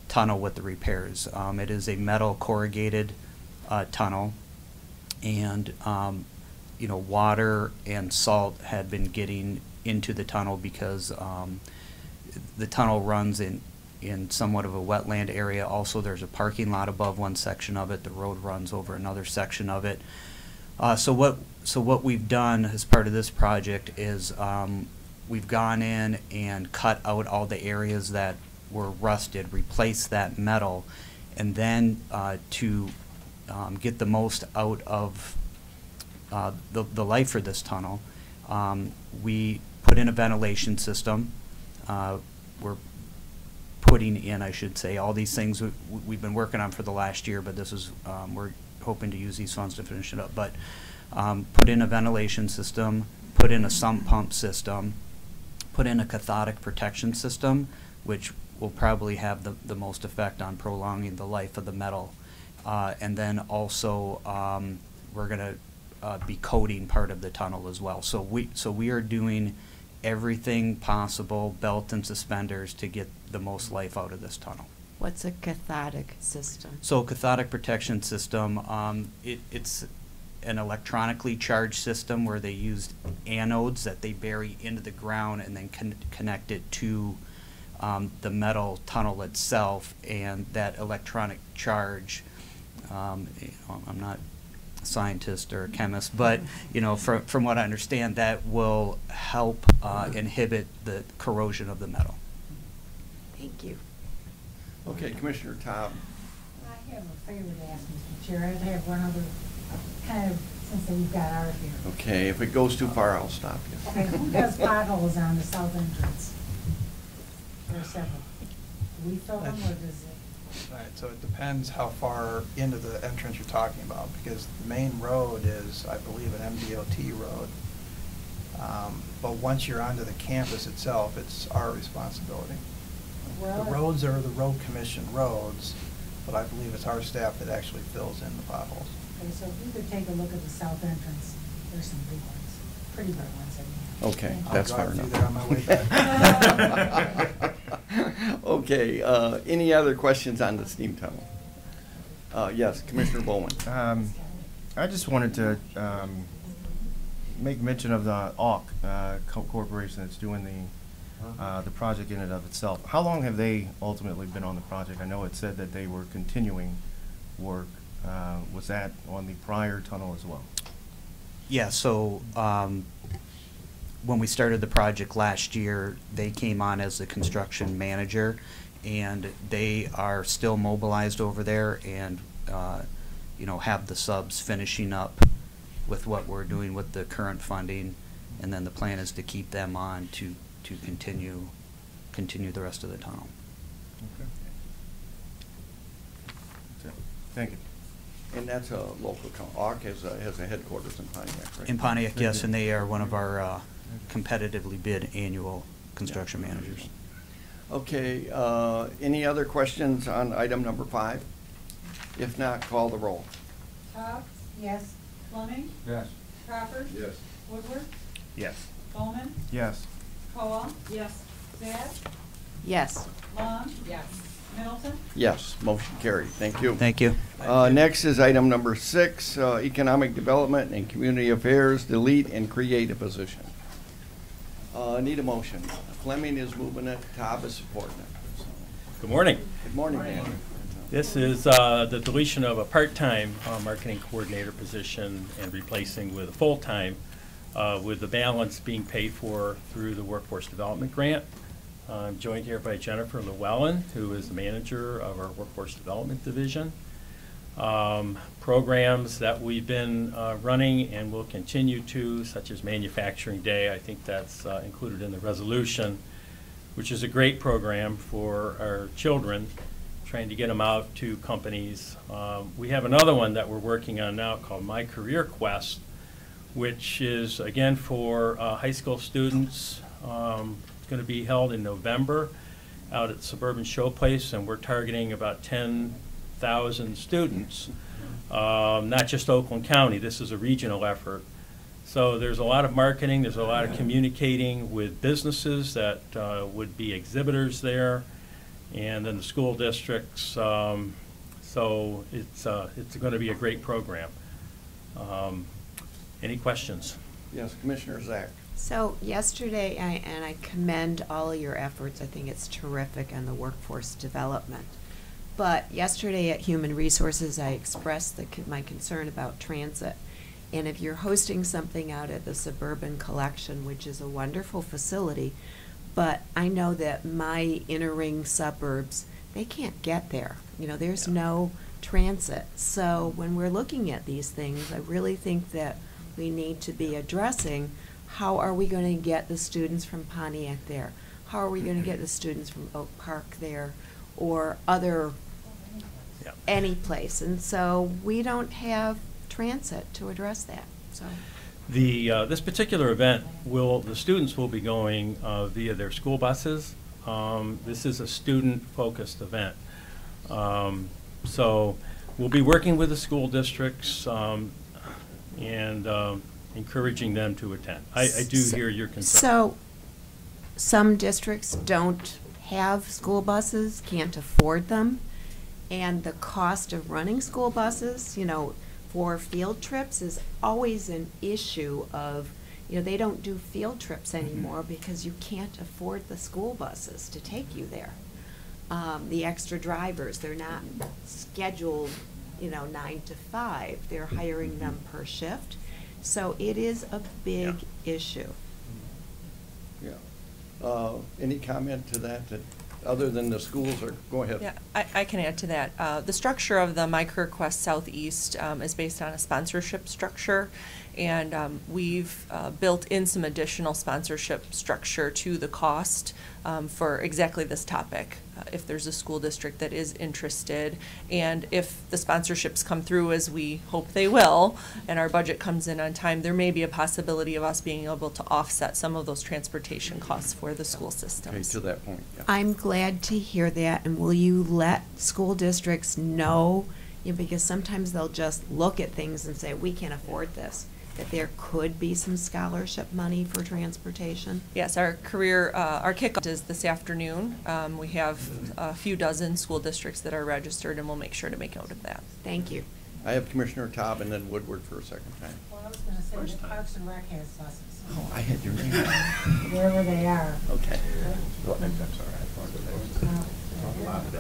tunnel with the repairs. It is a metal corrugated tunnel, and you know, water and salt had been getting into the tunnel because the tunnel runs in somewhat of a wetland area. Also, there's a parking lot above one section of it. The road runs over another section of it. So what we've done as part of this project is we've gone in and cut out all the areas that were rusted, replaced that metal, and then to get the most out of the life for this tunnel, we put in a ventilation system. We're putting in, I should say, all these things we've been working on for the last year, but this is, we're hoping to use these funds to finish it up. But put in a ventilation system, put in a sump pump system, put in a cathodic protection system, which will probably have the most effect on prolonging the life of the metal. And then also we're going to be coating part of the tunnel as well. So we are doing everything possible, belt and suspenders, to get the most life out of this tunnel. What's a cathodic system? So cathodic protection system, it's an electronically charged system where they use anodes that they bury into the ground and then connect it to the metal tunnel itself, and that electronic charge, you know, I'm not a scientist or a chemist, but you know, from what I understand, that will help inhibit the corrosion of the metal. Thank you. Okay, Commissioner Tom. I have a favor to ask, Mr. Chair. I have one other, kind of, since we've got Art here. Okay, if it goes too far, I'll stop you. Okay, who does potholes on the south entrance? There are several. Do we fill them, or does it? Right, so it depends how far into the entrance you're talking about, because the main road is, I believe, an MDOT road. But once you're onto the campus itself, it's our responsibility. Well, The roads are the road commission roads, but I believe it's our staff that actually fills in the potholes. Okay, so if you could take a look at the south entrance, there's some big ones, pretty big ones that we have. Okay, I'll that's drive far through enough. there on my way back. Okay, any other questions on the steam tunnel? Yes, Commissioner Bowman. I just wanted to make mention of the AUK corporation that's doing the project in and of itself. How long have they ultimately been on the project? I know it said that they were continuing work. Was that on the prior tunnel as well? Yeah, so when we started the project last year, they came on as the construction manager, and they are still mobilized over there, and you know, have the subs finishing up with what we're doing with the current funding, and then the plan is to keep them on to continue the rest of the tunnel. Okay. That's it. Thank you. And that's a local, ARC has a headquarters in Pontiac, right? In Pontiac, yes, and they are one of our competitively bid annual construction managers. Okay, any other questions on item number 5? If not, call the roll. Cobb? Yes. Fleming? Yes. Crawford? Yes. Woodward? Yes. Bowman? Yes. Cole? Yes. Zach? Yes. Long? Yes. Middleton? Yes, motion carried. Thank you. Thank you. Next is item number 6, Economic Development and Community Affairs, delete and create a position. Need a motion. Fleming is moving it, Cobb is supporting it. Good morning. Good morning, Dan. This is the deletion of a part-time marketing coordinator position and replacing with a full-time, with the balance being paid for through the Workforce Development Grant. I'm joined here by Jennifer Llewellyn, who is the manager of our Workforce Development Division. Programs that we've been running and will continue to, such as Manufacturing Day, I think that's included in the resolution, which is a great program for our children, trying to get them out to companies. We have another one that we're working on now called My Career Quest, which is, again, for high school students. It's going to be held in November out at Suburban Showplace, and we're targeting about 10,000 students, not just Oakland County. This is a regional effort. So there's a lot of marketing, there's a lot of communicating with businesses that would be exhibitors there, and then the school districts. So it's going to be a great program. Any questions? Yes, Commissioner Zach. So yesterday, and I commend all of your efforts. I think it's terrific on the workforce development. But yesterday at Human Resources, I expressed my concern about transit. And if you're hosting something out at the Suburban Collection, which is a wonderful facility, but I know that my inner ring suburbs, they can't get there. You know, there's no transit. So when we're looking at these things, I really think that we need to be addressing how are we going to get the students from Pontiac there? How are we going to get the students from Oak Park there or other, any place? And so we don't have transit to address that. So This particular event, the students will be going via their school buses. This is a student-focused event. So we'll be working with the school districts and encouraging them to attend. I do hear your concern. So some districts don't have school buses, can't afford them, and the cost of running school buses, you know, for field trips is always an issue of, you know, they don't do field trips anymore because you can't afford the school buses to take you there. The extra drivers, they're not scheduled, you know, 9 to 5. They're hiring them per shift. So it is a big issue. Yeah. Any comment to that, other than the schools, or go ahead? Yeah, I can add to that. The structure of the My Career Quest Southeast is based on a sponsorship structure, and we've built in some additional sponsorship structure to the cost for exactly this topic. If there's a school district that is interested, and if the sponsorships come through as we hope they will, and our budget comes in on time, there may be a possibility of us being able to offset some of those transportation costs for the school systems. Okay, to that point, yeah. I'm glad to hear that, and will you let school districts know, you know, because sometimes they'll just look at things and say, we can't afford this, that there could be some scholarship money for transportation? Yes, our kickoff is this afternoon. We have a few dozen school districts that are registered, and we'll make sure to make note of that. Thank you. I have Commissioner Taub and then Woodward for a second time. Well, I was going to say that Parks and Rec has buses. Oh, I had your name. Wherever they are. Okay.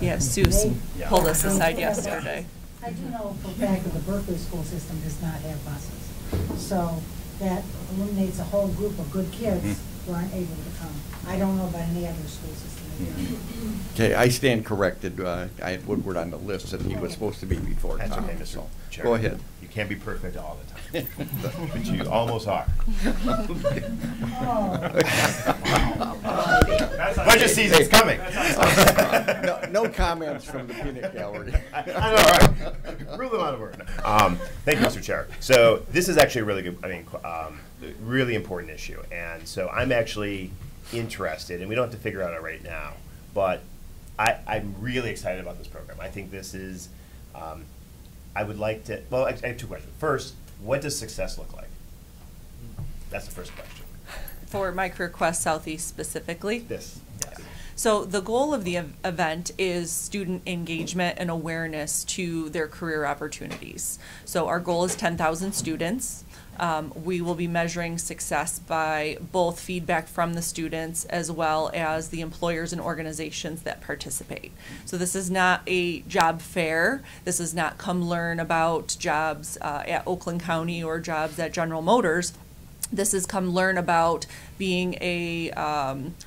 Yeah, Sue pulled us aside yesterday. I do know for a fact that the Berkeley school system does not have buses. So that eliminates a whole group of good kids who aren't able to come. I don't know about any other school system. Okay, I stand corrected. I had Woodward on the list, and he was supposed to be before That's Tom. okay, Mr. So, Chair. go ahead. You can't be perfect all the time, but you almost are. Budget season's coming. No comments from the peanut gallery. I know, right? Rule them out of word. Thank you, Mr. Chair. So this is actually a really good, really important issue. And so I'm actually interested, and we don't have to figure out it right now, but I'm really excited about this program. I think this is, I would like to, well, I have two questions. First, what does success look like? That's the first question. For My Career Quest Southeast specifically? This, yes. So the goal of the event is student engagement and awareness to their career opportunities. So our goal is 10,000 students. We will be measuring success by both feedback from the students as well as the employers and organizations that participate. So this is not a job fair. This is not come learn about jobs at Oakland County or jobs at General Motors. This is come learn about being a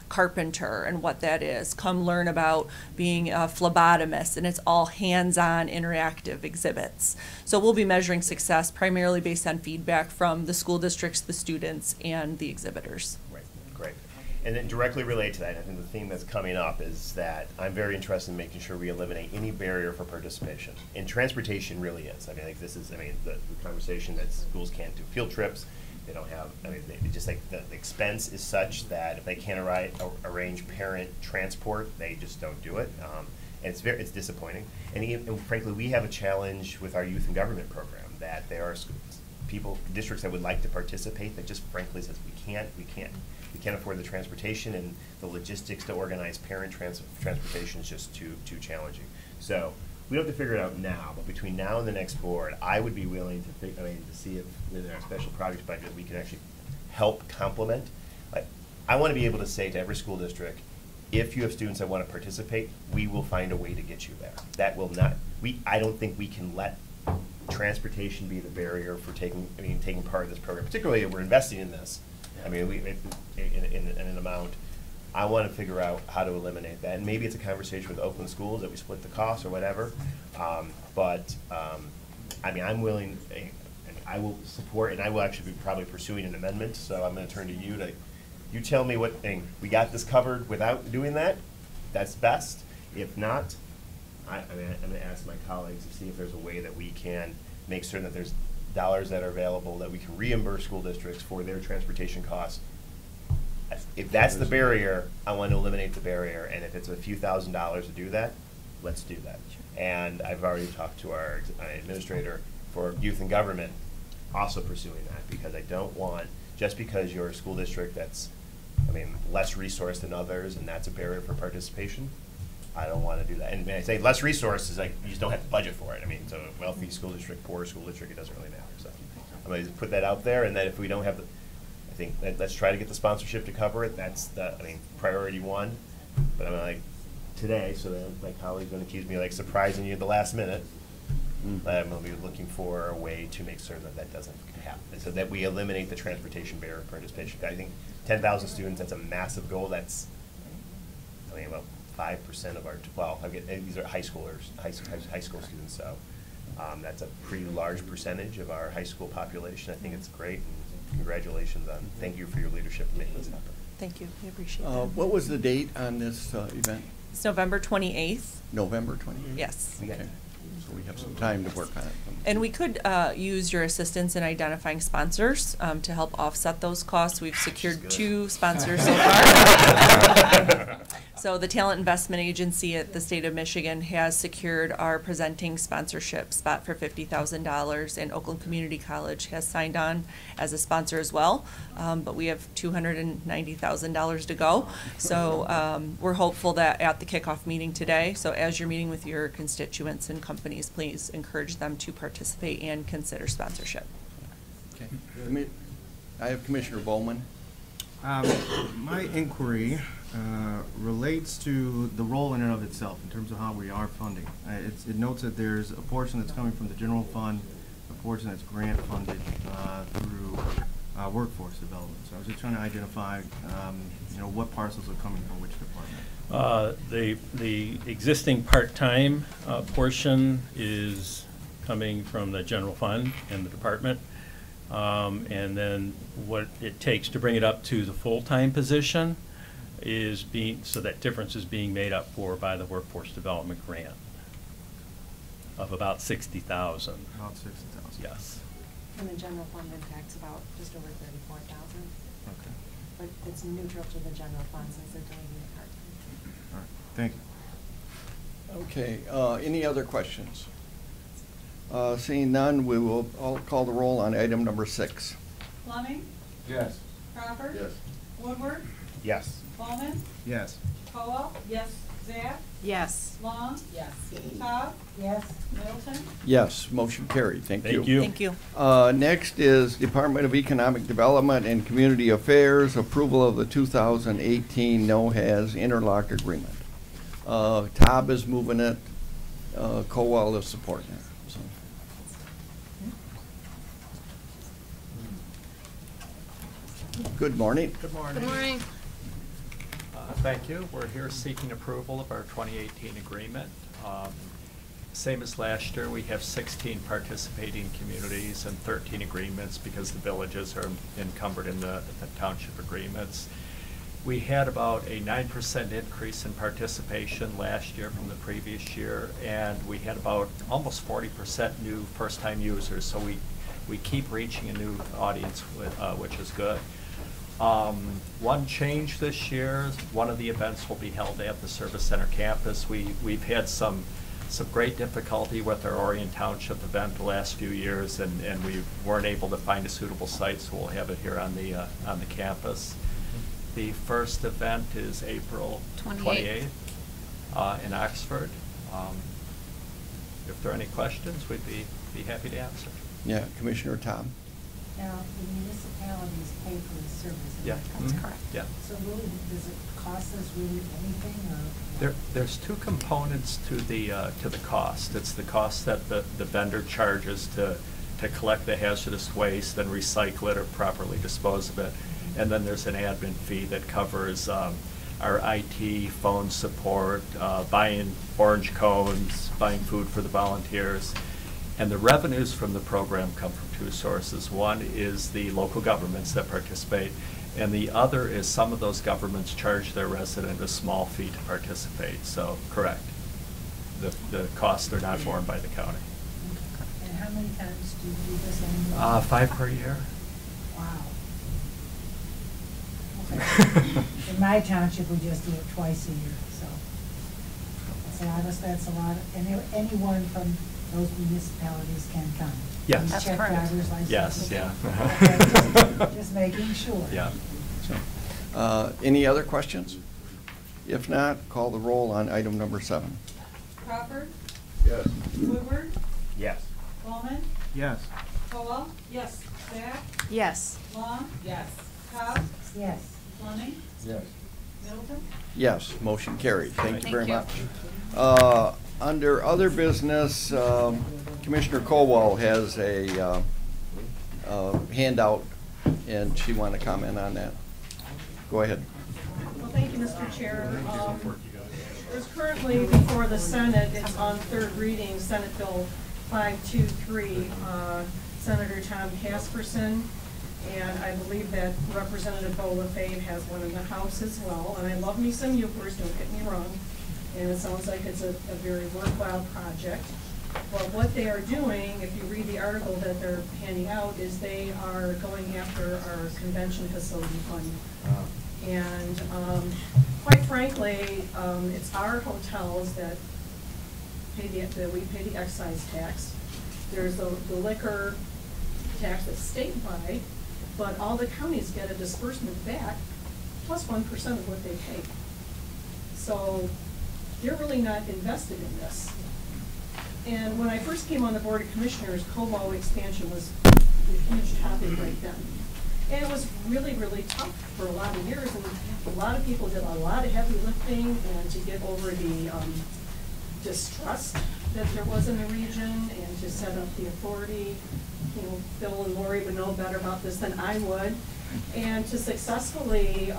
carpenter and what that is. Come learn about being a phlebotomist, and it's all hands-on interactive exhibits. So we'll be measuring success primarily based on feedback from the school districts, the students, and the exhibitors. Right, great. And then directly related to that, I think the theme that's coming up is that I'm very interested in making sure we eliminate any barrier for participation. And transportation really is. I mean, like this is, the conversation that schools can't do field trips. They don't have, they just like the expense is such that if they can't arrange parent transport, they just don't do it. And it's disappointing. And frankly, we have a challenge with our youth and government program that there are districts that would like to participate that just frankly says we can't afford the transportation, and the logistics to organize parent transportation is just too challenging. So we don't have to figure it out now, but between now and the next board, I would be willing to see if within our special projects budget we can actually help complement. Like, I want to be able to say to every school district, if you have students that want to participate, we will find a way to get you there. That will not. I don't think we can let transportation be the barrier for taking part of this program. Particularly if we're investing in this. I mean, in an amount. I want to figure out how to eliminate that. And maybe it's a conversation with Oakland schools that we split the cost or whatever. I'm willing, and I will support, and I will actually be probably pursuing an amendment. So I'm going to turn to you you tell me what thing. We got this covered without doing that. That's best. If not, I'm going to ask my colleagues to see if there's a way that we can make certain that there's dollars that are available that we can reimburse school districts for their transportation costs. If that's the barrier, I want to eliminate the barrier, and if it's a few $1,000s to do that, let's do that. And I've already talked to our administrator for youth and government, also pursuing that, because I don't want, just because you're a school district that's, less resourced than others, and that's a barrier for participation, I don't want to do that. And when I say less resources, like you just don't have to budget for it. So a wealthy school district, poor school district, it doesn't really matter. So I'm going to put that out there, and then if we don't have the, let's try to get the sponsorship to cover it. That's the, priority one. But I'm today, so that my colleagues don't accuse me surprising you at the last minute. I'm going to be looking for a way to make certain that doesn't happen, so that we eliminate the transportation barrier for participation. I think 10,000 students, that's a massive goal. That's, about 5% of our, these are high schoolers, high school students, so that's a pretty large percentage of our high school population. I think it's great. Congratulations on, thank you for your leadership in making this happen. Thank you, we appreciate that. What was the date on this event? It's November 28th. November 28th? Yes. Okay. So we have some time to work on it. And we could use your assistance in identifying sponsors to help offset those costs. We've secured 2 sponsors so far. So the Talent Investment Agency at the state of Michigan has secured our presenting sponsorship spot for $50,000, and Oakland Community College has signed on as a sponsor as well. But we have $290,000 to go. So we're hopeful that at the kickoff meeting today, so as you're meeting with your constituents and companies, please encourage them to participate and consider sponsorship. Okay. I have Commissioner Bowman. My inquiry relates to the role in and of itself in terms of how we are funding. It notes that there's a portion that's coming from the general fund, a portion that's grant funded through workforce development. So I was just trying to identify, what parcels are coming from which department. The existing part-time portion is coming from the general fund and the department. And then what it takes to bring it up to the full-time position is so that difference is being made up for by the workforce development grant of about $60,000. About $60,000. Yes. And the general fund impacts about just over $34,000. Okay. But it's neutral to the general fund since they're doing the part-time. All right. Thank you. Okay. Any other questions? Seeing none, we will all call the roll on item number 6. Fleming? Yes. Crawford? Yes. Woodward? Yes. Coleman, Yes. Koa. Yes. Zach, Yes. Long, Yes. Cobb, Yes. Middleton. Yes, motion carried. Thank you. Thank you. Thank you. Next is Department of Economic Development and Community Affairs, approval of the 2018 NOHAS interlock agreement. Tob is moving it, Cowell is supporting it. So. Good morning. Good morning. Good morning. Thank you. We're here seeking approval of our 2018 agreement. Same as last year, we have 16 participating communities and 13 agreements because the villages are encumbered in the township agreements. We had about a 9% increase in participation last year from the previous year, and we had about almost 40% new first-time users. So we keep reaching a new audience, which is good. One change this year, one of the events will be held at the Service Center campus. We've had some great difficulty with our Orion Township event the last few years, and we weren't able to find a suitable site, so we'll have it here on the campus. The first event is April 28th in Oxford. If there are any questions, we'd be happy to answer. Yeah, Commissioner Tom. Now, the municipalities pay for the service. Yeah. That's Mhm. correct. Yeah. So really, does it cost us really anything, or? There's two components to the cost. It's the cost that the vendor charges to collect the hazardous waste, then recycle it or properly dispose of it. And then there's an admin fee that covers our IT, phone support, buying orange cones, buying food for the volunteers. And the revenues from the program come from two sources. One is the local governments that participate, and the other is some of those governments charge their resident a small fee to participate. So, correct. The costs are not borne by the county. And how many times do you do this annually? 5 per year. Wow. Okay. In my township, we just do it twice a year, so. So that's a lot, and anyone from those municipalities can come. Yes. You That's check correct. driver's license. Yes, yeah. Okay, just making sure. Yeah. So, any other questions? If not, call the roll on item number 7. Crawford, Yes. Woodward, Yes. Coleman, Yes. Koa. Yes. Zach, Yes. Long, Yes. Cobb, Yes. Fleming, Yes. Middleton. Yes, motion carried. Thank you very you. much. Under other business, Commissioner Colwell has a handout, and she want to comment on that. Go ahead. Well, thank you, Mr. Chair. There's currently before the Senate, it's on third reading, Senate Bill 523, Senator Tom Casperson, and I believe that Representative Bo LaFave has one in the House as well. And I love me some Yoopers, don't get me wrong, and it sounds like it's a very worthwhile project. But what they are doing, if you read the article that they're handing out, is they are going after our convention facility fund. And quite frankly, it's our hotels that we pay the excise tax. There's the liquor tax that's statewide, but all the counties get a disbursement back plus 1% of what they pay. So they're really not invested in this. And when I first came on the Board of Commissioners, COBO expansion was a huge topic right then. And it was really, really tough for a lot of years, and a lot of people did a lot of heavy lifting and to get over the distrust that there was in the region and to set up the authority. You know, Bill and Lori would know better about this than I would. And to successfully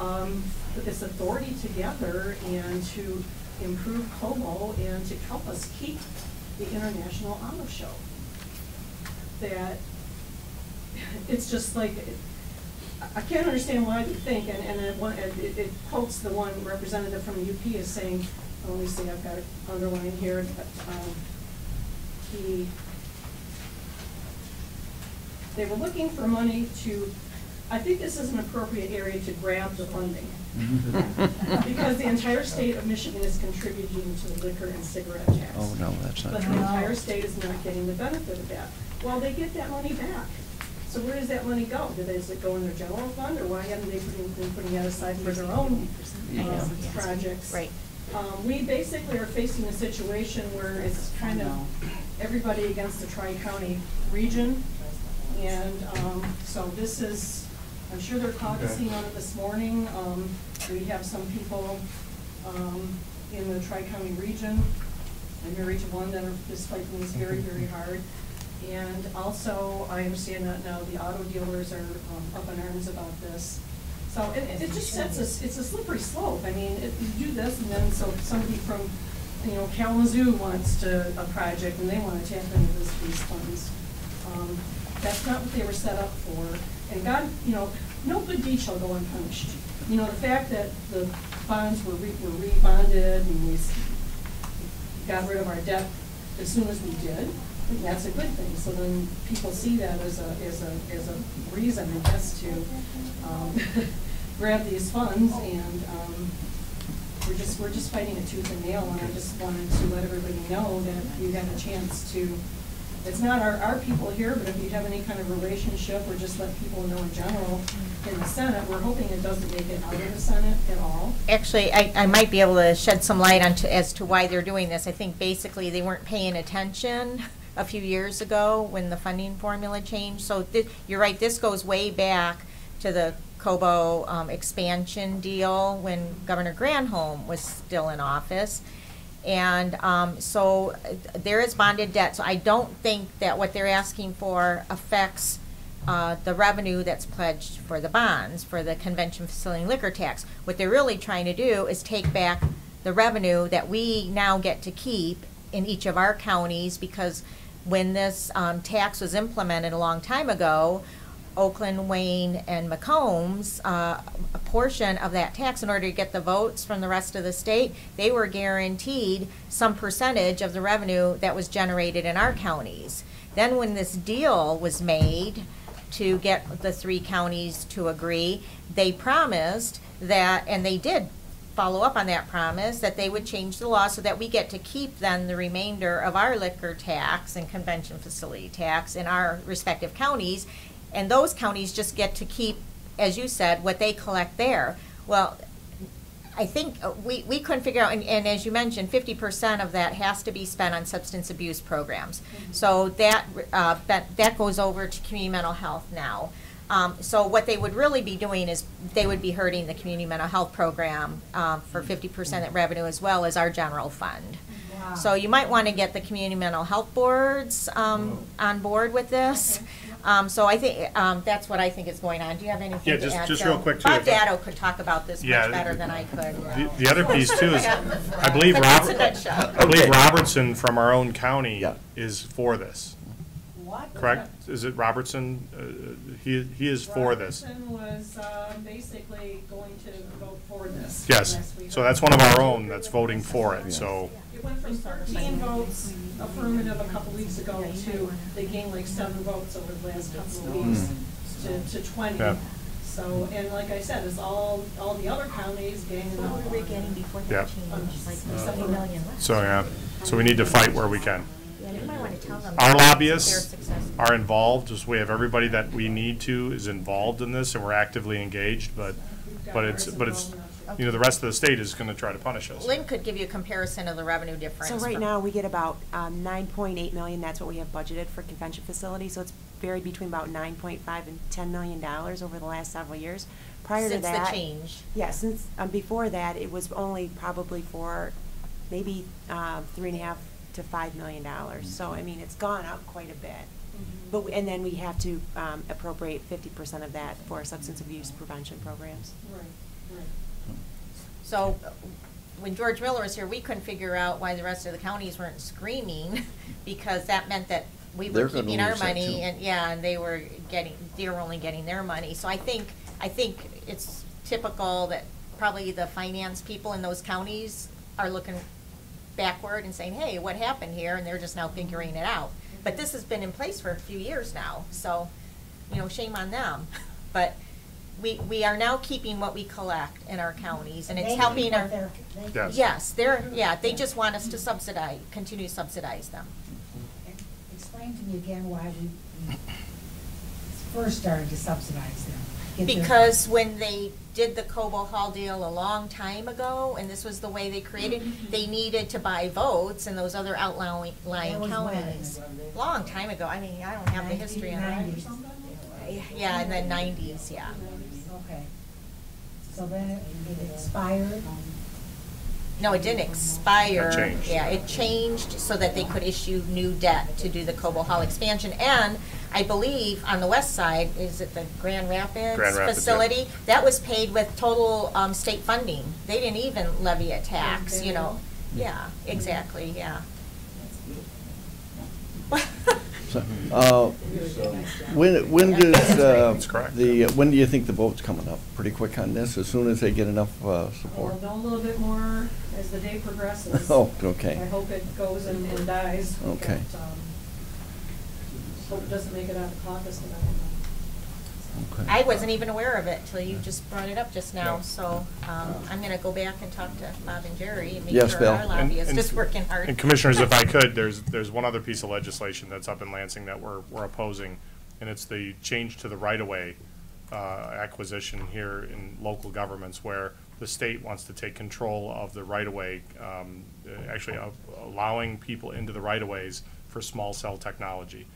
put this authority together and to improve COBO and to help us keep the International Auto Show. That it's just like, I can't understand why they think, and it quotes the one representative from the UP as saying, let me see, I've got it underlined here, but they were looking for money to, I think this is an appropriate area to grab the funding. Because the entire state of Michigan is contributing to the liquor and cigarette tax. Oh, no, that's not But true. the entire state is not getting the benefit of that. Well, they get that money back. So where does that money go? Does it go in their general fund, or why haven't they been putting that aside for their own projects? Right. We basically are facing a situation where it's kind of everybody against the Tri-County region. And so this is, I'm sure they're caucusing on it this morning. We have some people in the Tri-County region and the Region 1 that are just fighting this very, very hard. And also, I understand that now the auto dealers are up in arms about this. So it just sets us, it's a slippery slope. I mean, you do this, and then so somebody from, Kalamazoo wants a project, and they want to tap into these funds. That's not what they were set up for. And God, no good deed shall go unpunished. The fact that the bonds were rebonded and we got rid of our debt as soon as we did, that's a good thing. So then people see that as a reason, I guess, to grab these funds, and we're just fighting a tooth and nail. And I just wanted to let everybody know that you have a chance to. It's not our people here, but if you have any kind of relationship, or just let people know in general in the Senate, we're hoping it doesn't make it out of the Senate at all. Actually, I might be able to shed some light on as to why they're doing this. I think basically they weren't paying attention a few years ago when the funding formula changed. So you're right, this goes way back to the Cobo expansion deal when Governor Granholm was still in office. And so there is bonded debt. So I don't think that what they're asking for affects the revenue that's pledged for the bonds, for the convention facility liquor tax. What they're really trying to do is take back the revenue that we now get to keep in each of our counties, because when this tax was implemented a long time ago, Oakland, Wayne, and Macombs, a portion of that tax, in order to get the votes from the rest of the state, they were guaranteed some percentage of the revenue that was generated in our counties. Then when this deal was made to get the 3 counties to agree, they promised that, and they did follow up on that promise, that they would change the law so that we get to keep then the remainder of our liquor tax and convention facility tax in our respective counties. And those counties just get to keep, as you said, what they collect there. Well, I think we couldn't figure out, and as you mentioned, 50% of that has to be spent on substance abuse programs. So that goes over to community mental health now. So what they would really be doing is they would be hurting the community mental health program for 50% of that revenue, as well as our general fund. Wow. So you might want to get the community mental health boards on board with this. So I think that's what I think is going on. Do you have anything to add? Just real quick, too. Bob Dado could talk about this much better than I could. The other piece, too, is I believe Robertson from our own county is for this. What? Correct? Is it Robertson? He is for this. Robertson was basically going to vote for this. Yes. So that's one of our own that's voting for it. So. It went from 13 votes affirmative a couple weeks ago to, they gained like 7 votes over the last couple of weeks to 20. Yeah. So, and like I said, it's all the other counties gaining. What were we getting before Yeah. that change? Like 70 million less. So, yeah. So we need to fight where we can. Yeah, you might want to tell them Our that lobbyists they're successful. are involved, just we have everybody that we need to is involved in this, and we're actively engaged, but it's, the rest of the state is gonna try to punish us. Lynn could give you a comparison of the revenue difference. So right now, we get about 9.8 million, that's what we have budgeted for convention facilities, so it's varied between about 9.5 and $10 million over the last several years. Prior to that. Since the change. Yeah, since, before that, it was only probably for maybe $3.5 to $5 million. So, I mean, it's gone up quite a bit. But, and then we have to appropriate 50% of that for substance abuse prevention programs. Right. So when George Miller was here, we couldn't figure out why the rest of the counties weren't screaming, because that meant that we were keeping our money, and they were only getting their money. So I think it's typical that probably the finance people in those counties are looking backward and saying, hey, what happened here? And they're just now figuring it out. But this has been in place for a few years now, so shame on them. But we are now keeping what we collect in our counties, and it's helping our. Yes, they just want us to continue to subsidize them. Explain to me again why first started to subsidize them? Get their- Because when they did the Cobo Hall deal a long time ago, and this was the way they created, they needed to buy votes in those other outlying That was when? counties. Long time ago, I mean, I don't have the history on that. 1990s. Yeah, in the 90s, yeah. Okay. So then it expired? No, it didn't expire. It changed. Yeah, it changed so that they could issue new debt to do the Cobo Hall expansion. And I believe on the west side, is it the Grand Rapids Grand Rapids, facility? yeah. That was paid with total state funding. They didn't even levy a tax, you know. Yeah, exactly, yeah. So, when does, correct. when do you think the vote's coming up? Pretty quick on this, as soon as they get enough support? We'll know a little bit more as the day progresses. Oh, okay. I hope it goes and dies. Okay. But, hope it doesn't make it out of caucus tonight. Okay. I wasn't even aware of it till you just brought it up just now, so I'm gonna go back and talk to Bob and Jerry and make Yes, sure Bill. our lobbyist is working hard. And Commissioners, if I could, there's one other piece of legislation that's up in Lansing that we're opposing, and it's the change to the right-of-way acquisition here in local governments, where the state wants to take control of the right-of-way, actually allowing people into the right-of-ways for small cell technology.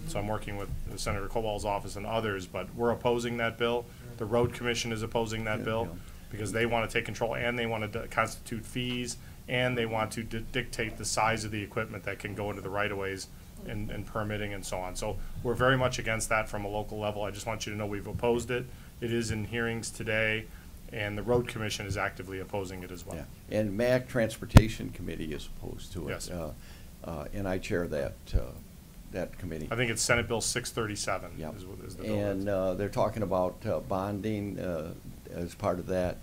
So I'm working with Senator Cobal's office and others, but we're opposing that bill. The Road Commission is opposing that bill because they want to take control, and they want to constitute fees, and they want to dictate the size of the equipment that can go into the right-of-ways and permitting and so on. So we're very much against that from a local level. I just want you to know we've opposed it. It is in hearings today, and the Road Commission is actively opposing it as well. Yeah. And MAC Transportation Committee is opposed to it. Yes. And I chair that committee. I think it's Senate Bill 637 Yep. is the bill. And they're talking about bonding as part of that,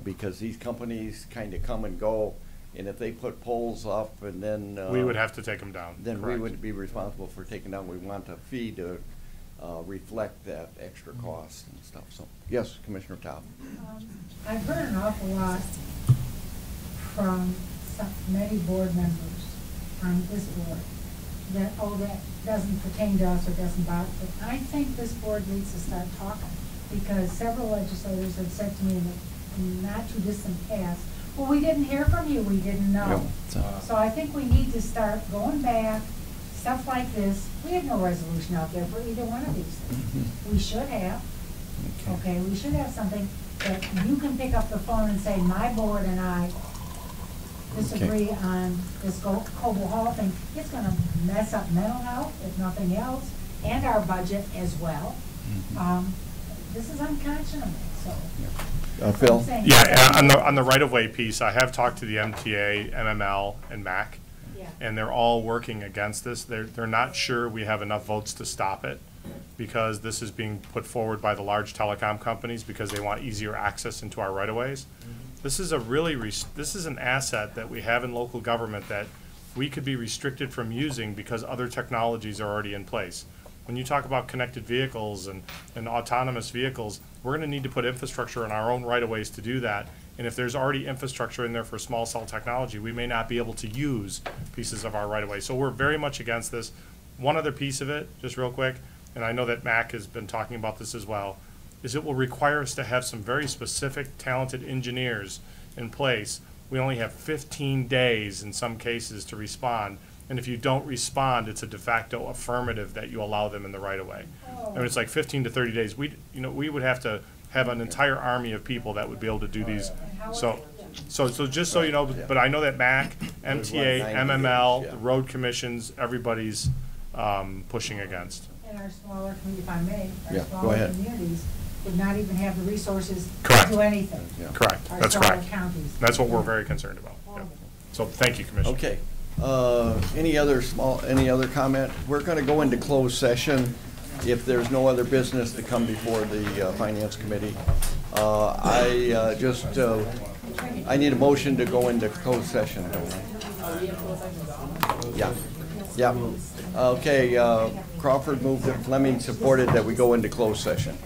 because these companies kind of come and go, and if they put poles up and then We would have to take them down. then we correct. would be responsible for taking down. We want a fee to reflect that extra cost and stuff. So, yes, Commissioner Top. I've heard an awful lot from many board members on this board that, oh, that doesn't pertain to us or doesn't bother. But I think this board needs to start talking, because several legislators have said to me in the not too distant past, well, we didn't hear from you, we didn't know. Yep. So I think we need to start going back, stuff like this. We have no resolution out there for either one of these things. We should have. Okay, we should have something that you can pick up the phone and say, my board and I disagree on this Cobo Hall thing. It's gonna mess up mental health, if nothing else, and our budget as well. This is unconscionable, so. Phil? Yeah, on the right-of-way piece, I have talked to the MTA, MML, and MAC, and they're all working against this. They're not sure we have enough votes to stop it, because this is being put forward by the large telecom companies because they want easier access into our right-of-ways. This is this is an asset that we have in local government that we could be restricted from using because other technologies are already in place. When you talk about connected vehicles and autonomous vehicles, we're going to need to put infrastructure in our own right-of-ways to do that. And if there's already infrastructure in there for small cell technology, we may not be able to use pieces of our right-of-way. So we're very much against this. One other piece of it, just real quick, and I know that MAC has been talking about this as well, is it will require us to have some very specific, talented engineers in place. We only have 15 days in some cases to respond. And if you don't respond, it's a de facto affirmative that you allow them in the right-of-way. I mean, it's like 15 to 30 days. We would have to have an entire army of people that would be able to do these. So just so you know, but I know that MAC, MTA, MML, the road commissions, everybody's pushing against. And our smaller, if I may, Yeah, our go smaller ahead. communities would not even have the resources Correct. to do anything. Correct. Our That's smaller correct. counties. That's what we're very concerned about. Yep. So thank you, Commissioner. Okay. Any other comment? We're going to go into closed session if there's no other business to come before the Finance Committee. I need a motion to go into closed session, don't I? Yeah. Yeah. Okay, Crawford moved it, Fleming supported that we go into closed session.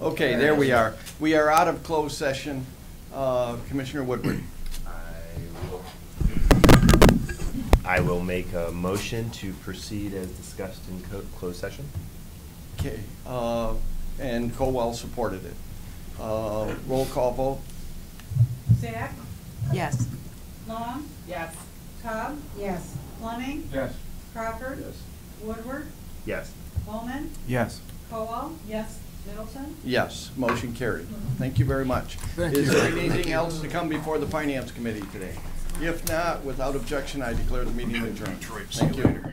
Okay, there we are. We are out of closed session. Commissioner Woodward. I will make a motion to proceed as discussed in closed session. Okay, and Colwell supported it. Roll call vote. Zach? Yes. Long? Yes. Cobb? Yes. Fleming? Yes. Crawford? Yes. Woodward? Yes. Bowman? Yes. Cowell? Yes. Middleton? Yes, motion carried. Thank you very much. Is there anything else to come before the Finance Committee today? If not, without objection, I declare the meeting adjourned. Thank you.